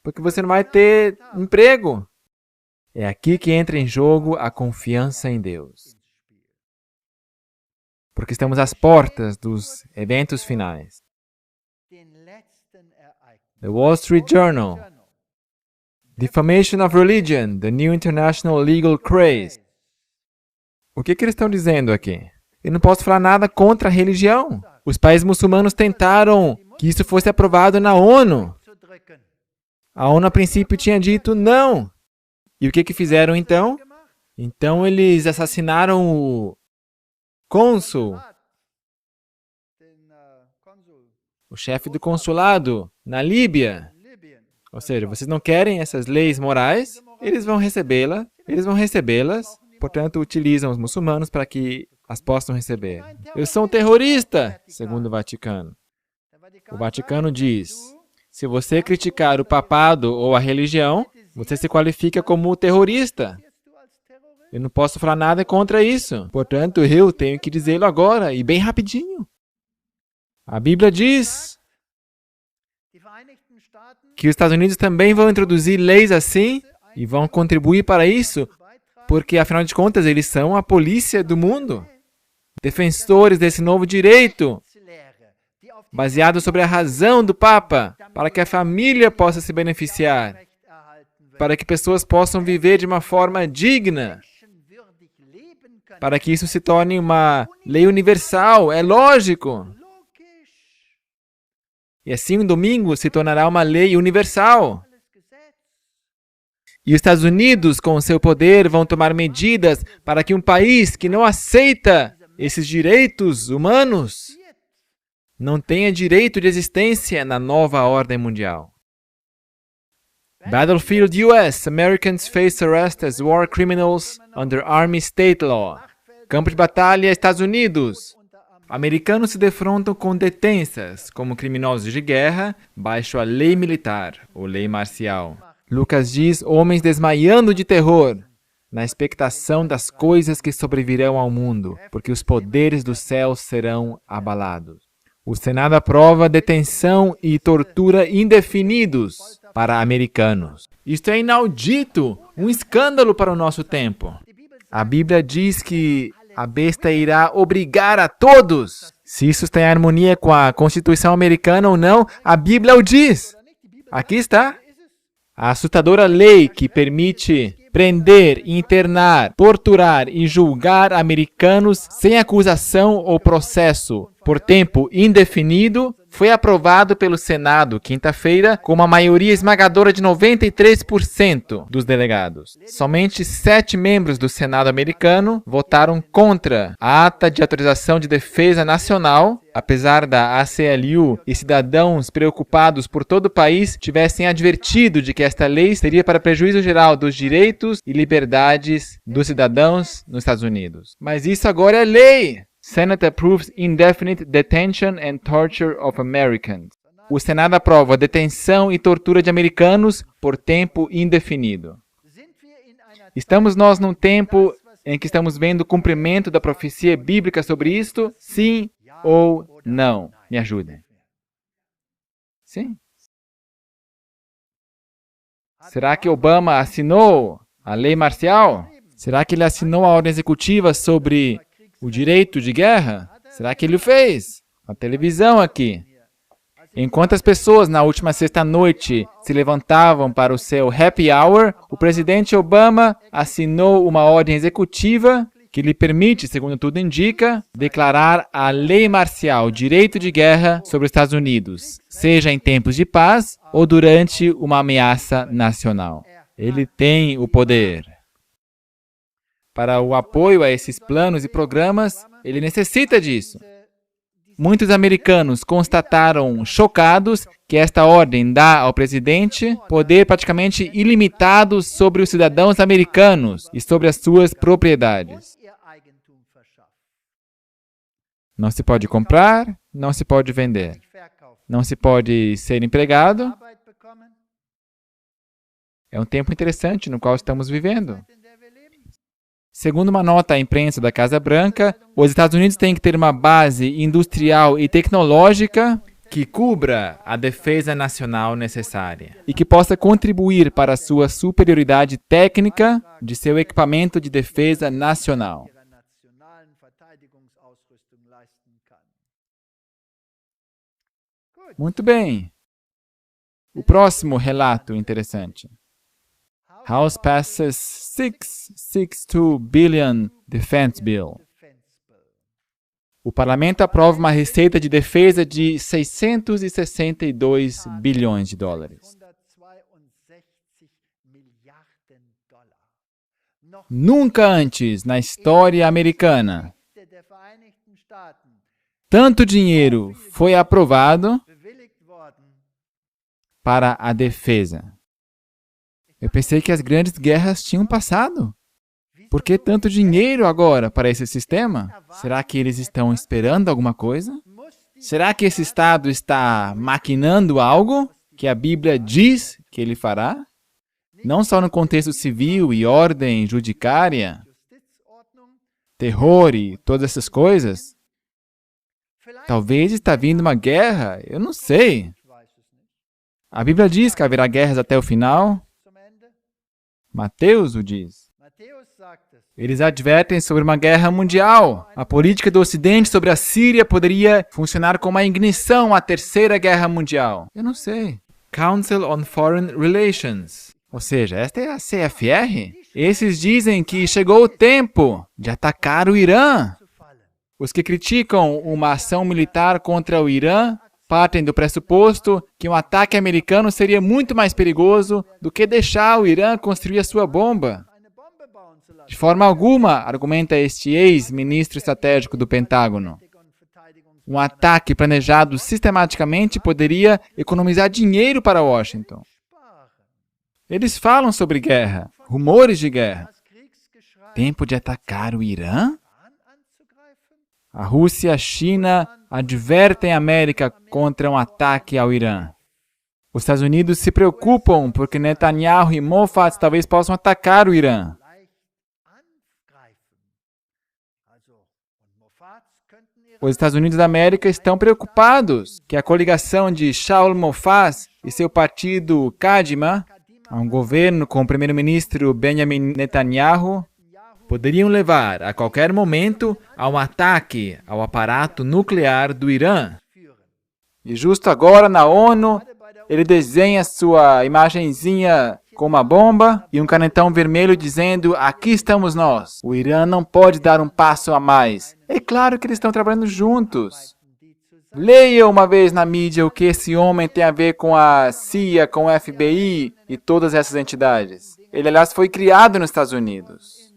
Speaker 2: porque você não vai ter emprego. É aqui que entra em jogo a confiança em Deus. Porque estamos às portas dos eventos finais. The Wall Street Journal. Defamation of Religion, the new international legal craze. O que eles estão dizendo aqui? Eu não posso falar nada contra a religião. Os países muçulmanos tentaram que isso fosse aprovado na ONU. A ONU, a princípio, tinha dito não. E o que fizeram, então? Então, eles assassinaram o cônsul, o chefe do consulado na Líbia. Ou seja, vocês não querem essas leis morais, eles vão recebê-las, portanto, utilizam os muçulmanos para que as possam receber. Eu sou um terrorista, segundo o Vaticano. O Vaticano diz, se você criticar o papado ou a religião, você se qualifica como terrorista. Eu não posso falar nada contra isso. Portanto, eu tenho que dizê-lo agora, e bem rapidinho. A Bíblia diz que os Estados Unidos também vão introduzir leis assim e vão contribuir para isso, porque, afinal de contas, eles são a polícia do mundo. Defensores desse novo direito, baseado sobre a razão do Papa, para que a família possa se beneficiar, para que pessoas possam viver de uma forma digna, para que isso se torne uma lei universal, é lógico. E assim, um domingo se tornará uma lei universal. E os Estados Unidos, com o seu poder, vão tomar medidas para que um país que não aceita esses direitos humanos não tenha direito de existência na nova ordem mundial. Battlefield US. Americans face arrest as war criminals under Army State Law. Campo de batalha, Estados Unidos. Americanos se defrontam com detenças como criminosos de guerra baixo a lei militar, ou lei marcial. Lucas diz, homens desmaiando de terror, na expectação das coisas que sobrevirão ao mundo, porque os poderes dos céus serão abalados. O Senado aprova detenção e tortura indefinidos para americanos. Isto é inaudito, um escândalo para o nosso tempo. A Bíblia diz que a besta irá obrigar a todos. Se isso está em harmonia com a Constituição americana ou não, a Bíblia o diz. Aqui está. A assustadora lei que permite prender, internar, torturar e julgar americanos sem acusação ou processo por tempo indefinido, foi aprovado pelo Senado quinta-feira com uma maioria esmagadora de 93% dos delegados. Somente 7 membros do Senado americano votaram contra a ata de autorização de defesa nacional, apesar da ACLU e cidadãos preocupados por todo o país tivessem advertido de que esta lei seria para prejuízo geral dos direitos e liberdades dos cidadãos nos Estados Unidos. Mas isso agora é lei! Senate approves indefinite detention and torture of Americans. O Senado aprova a detenção e tortura de americanos por tempo indefinido. Estamos nós num tempo em que estamos vendo o cumprimento da profecia bíblica sobre isto? Sim ou não? Me ajudem. Sim? Será que Obama assinou a lei marcial? Será que ele assinou a ordem executiva sobre o direito de guerra? Será que ele o fez? A televisão aqui. Enquanto as pessoas na última sexta-noite se levantavam para o seu happy hour, o presidente Obama assinou uma ordem executiva que lhe permite, segundo tudo indica, declarar a lei marcial, direito de guerra sobre os Estados Unidos, seja em tempos de paz ou durante uma ameaça nacional. Ele tem o poder. Para o apoio a esses planos e programas, ele necessita disso. Muitos americanos constataram chocados que esta ordem dá ao presidente poder praticamente ilimitado sobre os cidadãos americanos e sobre as suas propriedades. Não se pode comprar, não se pode vender. Não se pode ser empregado. É um tempo interessante no qual estamos vivendo. Segundo uma nota à imprensa da Casa Branca, os Estados Unidos têm que ter uma base industrial e tecnológica que cubra a defesa nacional necessária e que possa contribuir para a sua superioridade técnica de seu equipamento de defesa nacional. Muito bem. O próximo relato interessante. House passes 662 billion defense bill. O parlamento aprova uma receita de defesa de 662 bilhões de dólares. Nunca antes na história americana tanto dinheiro foi aprovado para a defesa. Eu pensei que as grandes guerras tinham passado. Por que tanto dinheiro agora para esse sistema? Será que eles estão esperando alguma coisa? Será que esse Estado está maquinando algo que a Bíblia diz que ele fará? Não só no contexto civil e ordem judiciária, terror e todas essas coisas. Talvez está vindo uma guerra, eu não sei. A Bíblia diz que haverá guerras até o final. Mateus o diz. Eles advertem sobre uma guerra mundial. A política do Ocidente sobre a Síria poderia funcionar como uma ignição à Terceira Guerra Mundial. Eu não sei. Council on Foreign Relations. Ou seja, esta é a CFR. Esses dizem que chegou o tempo de atacar o Irã. Os que criticam uma ação militar contra o Irã partem do pressuposto que um ataque americano seria muito mais perigoso do que deixar o Irã construir a sua bomba. De forma alguma, argumenta este ex-ministro estratégico do Pentágono, um ataque planejado sistematicamente poderia economizar dinheiro para Washington. Eles falam sobre guerra, rumores de guerra. Tempo de atacar o Irã? A Rússia e a China advertem a América contra um ataque ao Irã. Os Estados Unidos se preocupam porque Netanyahu e Moffat talvez possam atacar o Irã. Os Estados Unidos da América estão preocupados que a coligação de Shaul Mofaz e seu partido Kadima, um governo com o primeiro-ministro Benjamin Netanyahu, poderiam levar a qualquer momento a um ataque ao aparato nuclear do Irã. E justo agora na ONU, ele desenha sua imagenzinha com uma bomba e um canetão vermelho dizendo: aqui estamos nós. O Irã não pode dar um passo a mais. É claro que eles estão trabalhando juntos. Leia uma vez na mídia o que esse homem tem a ver com a CIA, com o FBI e todas essas entidades. Ele, aliás, foi criado nos Estados Unidos.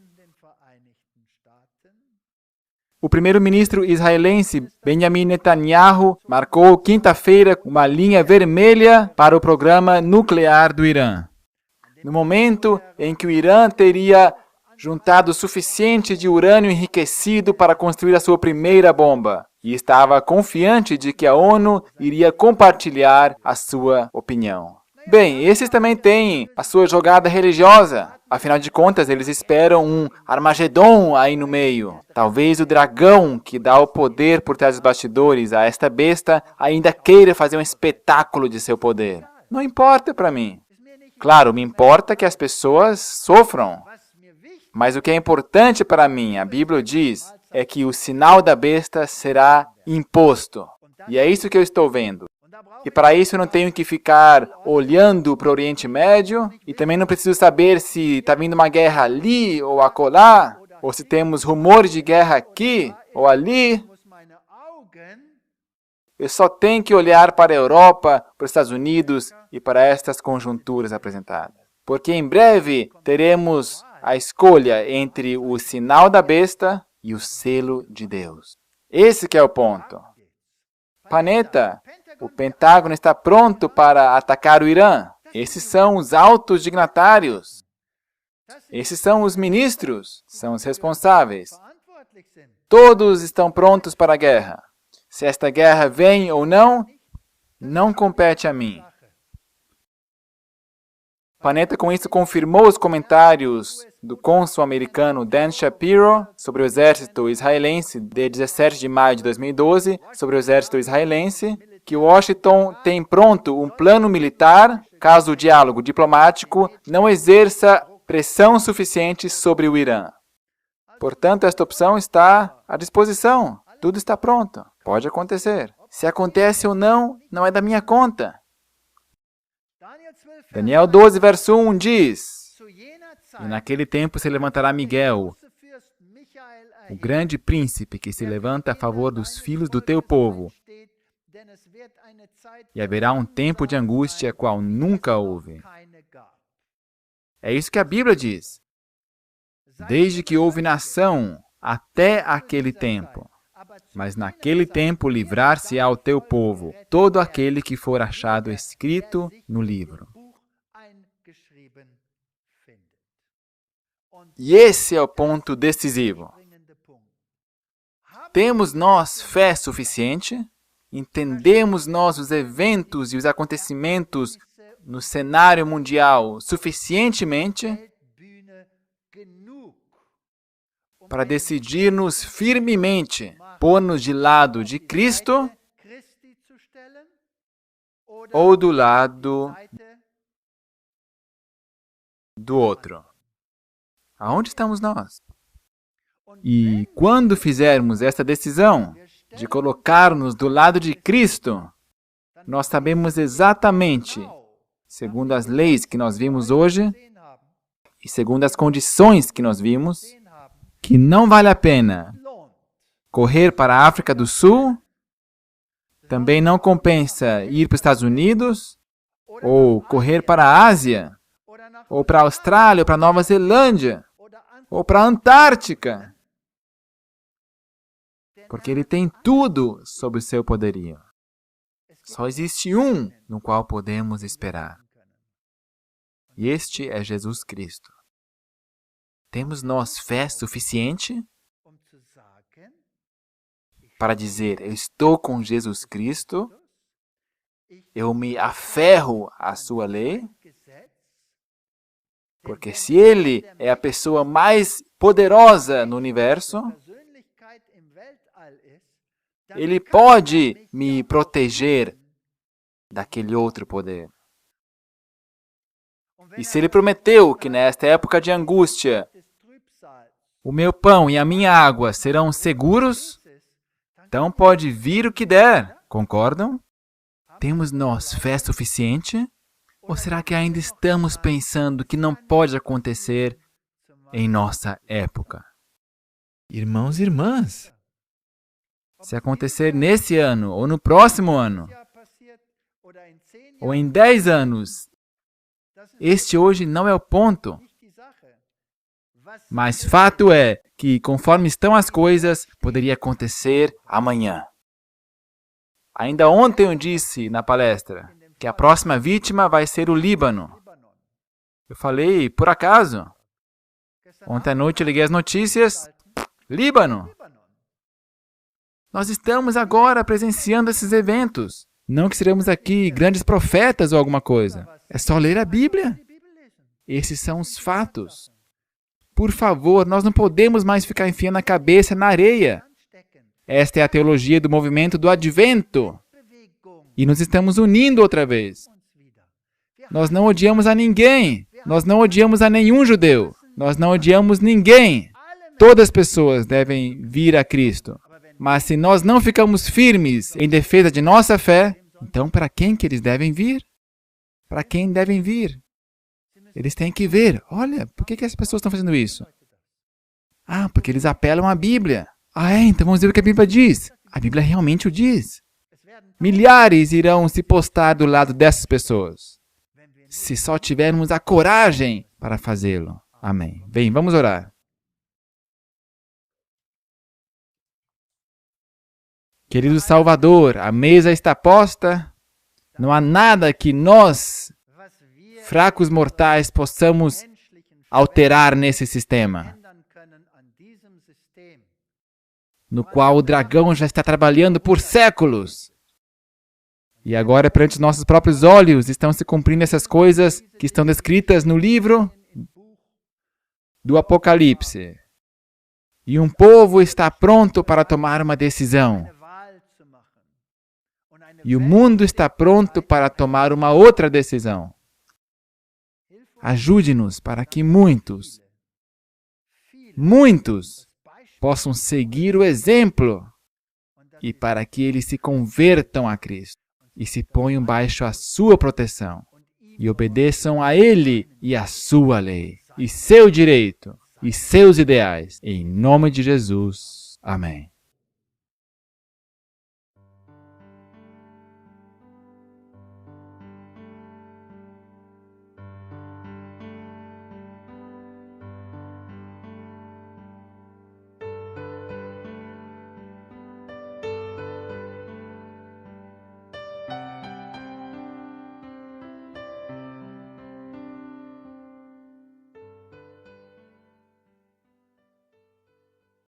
Speaker 2: O primeiro-ministro israelense Benjamin Netanyahu marcou quinta-feira uma linha vermelha para o programa nuclear do Irã. No momento em que o Irã teria juntado o suficiente de urânio enriquecido para construir a sua primeira bomba, e estava confiante de que a ONU iria compartilhar a sua opinião. Bem, esses também têm a sua jogada religiosa. Afinal de contas, eles esperam um Armagedon aí no meio. Talvez o dragão que dá o poder por trás dos bastidores a esta besta ainda queira fazer um espetáculo de seu poder. Não importa para mim. Claro, me importa que as pessoas sofram. Mas o que é importante para mim, a Bíblia diz, é que o sinal da besta será imposto. E é isso que eu estou vendo. E para isso eu não tenho que ficar olhando para o Oriente Médio e também não preciso saber se está vindo uma guerra ali ou acolá, ou se temos rumores de guerra aqui ou ali. Eu só tenho que olhar para a Europa, para os Estados Unidos e para estas conjunturas apresentadas. Porque em breve teremos a escolha entre o sinal da besta e o selo de Deus. Esse que é o ponto. Panetta, o Pentágono está pronto para atacar o Irã. Esses são os altos dignatários. Esses são os ministros, são os responsáveis. Todos estão prontos para a guerra. Se esta guerra vem ou não, não compete a mim. Panetta, com isso, confirmou os comentários do cônsul americano Dan Shapiro sobre o exército israelense de 17 de maio de 2012, sobre o exército israelense, que Washington tem pronto um plano militar caso o diálogo diplomático não exerça pressão suficiente sobre o Irã. Portanto, esta opção está à disposição. Tudo está pronto. Pode acontecer. Se acontece ou não, não é da minha conta. Daniel 12, verso 1 diz: E naquele tempo se levantará Miguel, o grande príncipe que se levanta a favor dos filhos do teu povo. E haverá um tempo de angústia, qual nunca houve. É isso que a Bíblia diz. Desde que houve nação, até aquele tempo. Mas naquele tempo livrar-se-á o teu povo, todo aquele que for achado escrito no livro. E esse é o ponto decisivo. Temos nós fé suficiente? Entendemos nós os eventos e os acontecimentos no cenário mundial suficientemente para decidir-nos firmemente pôr-nos de lado de Cristo ou do lado do outro? Aonde estamos nós? E quando fizermos esta decisão de colocar-nos do lado de Cristo, nós sabemos exatamente, segundo as leis que nós vimos hoje e segundo as condições que nós vimos, que não vale a pena correr para a África do Sul, também não compensa ir para os Estados Unidos, ou correr para a Ásia, ou para a Austrália, ou para a Nova Zelândia, ou para a Antártica. Porque ele tem tudo sob o seu poderio. Só existe um no qual podemos esperar. E este é Jesus Cristo. Temos nós fé suficiente para dizer, eu estou com Jesus Cristo, eu me aferro à sua lei, porque se Ele é a pessoa mais poderosa no universo, Ele pode me proteger daquele outro poder. E se Ele prometeu que nesta época de angústia, o meu pão e a minha água serão seguros, então pode vir o que der. Concordam? Temos nós fé suficiente? Ou será que ainda estamos pensando que não pode acontecer em nossa época?
Speaker 3: Irmãos e irmãs,
Speaker 2: Se acontecer nesse ano, ou no próximo ano, ou em 10 anos, este hoje não é o ponto. Mas fato é que, conforme estão as coisas, poderia acontecer amanhã. Ainda ontem eu disse na palestra que a próxima vítima vai ser o Líbano. Eu falei, por acaso. Ontem à noite eu liguei as notícias. Líbano. Nós estamos agora presenciando esses eventos. Não que seremos aqui grandes profetas ou alguma coisa. É só ler a Bíblia. Esses são os fatos. Por favor, nós não podemos mais ficar enfiando a cabeça na areia. Esta é a teologia do movimento do Advento. E nos estamos unindo outra vez. Nós não odiamos a ninguém. Nós não odiamos a nenhum judeu. Nós não odiamos ninguém. Todas as pessoas devem vir a Cristo. Mas se nós não ficamos firmes em defesa de nossa fé, então para quem que eles devem vir? Para quem devem vir? Eles têm que ver. Olha, por que as pessoas estão fazendo isso? Ah, porque eles apelam à Bíblia. Ah, então vamos ver o que a Bíblia diz. A Bíblia realmente o diz. Milhares irão se postar do lado dessas pessoas. Se só tivermos a coragem para fazê-lo. Amém. Bem, vamos orar. Querido Salvador, a mesa está posta. Não há nada que nós, fracos mortais, possamos alterar nesse sistema, no qual o dragão já está trabalhando por séculos. E agora, perante os nossos próprios olhos, estão se cumprindo essas coisas que estão descritas no livro do Apocalipse. E um povo está pronto para tomar uma decisão. E o mundo está pronto para tomar uma outra decisão. Ajude-nos para que muitos possam seguir o exemplo e para que eles se convertam a Cristo e se ponham baixo a sua proteção e obedeçam a Ele e a sua lei e seu direito e seus ideais. Em nome de Jesus. Amém.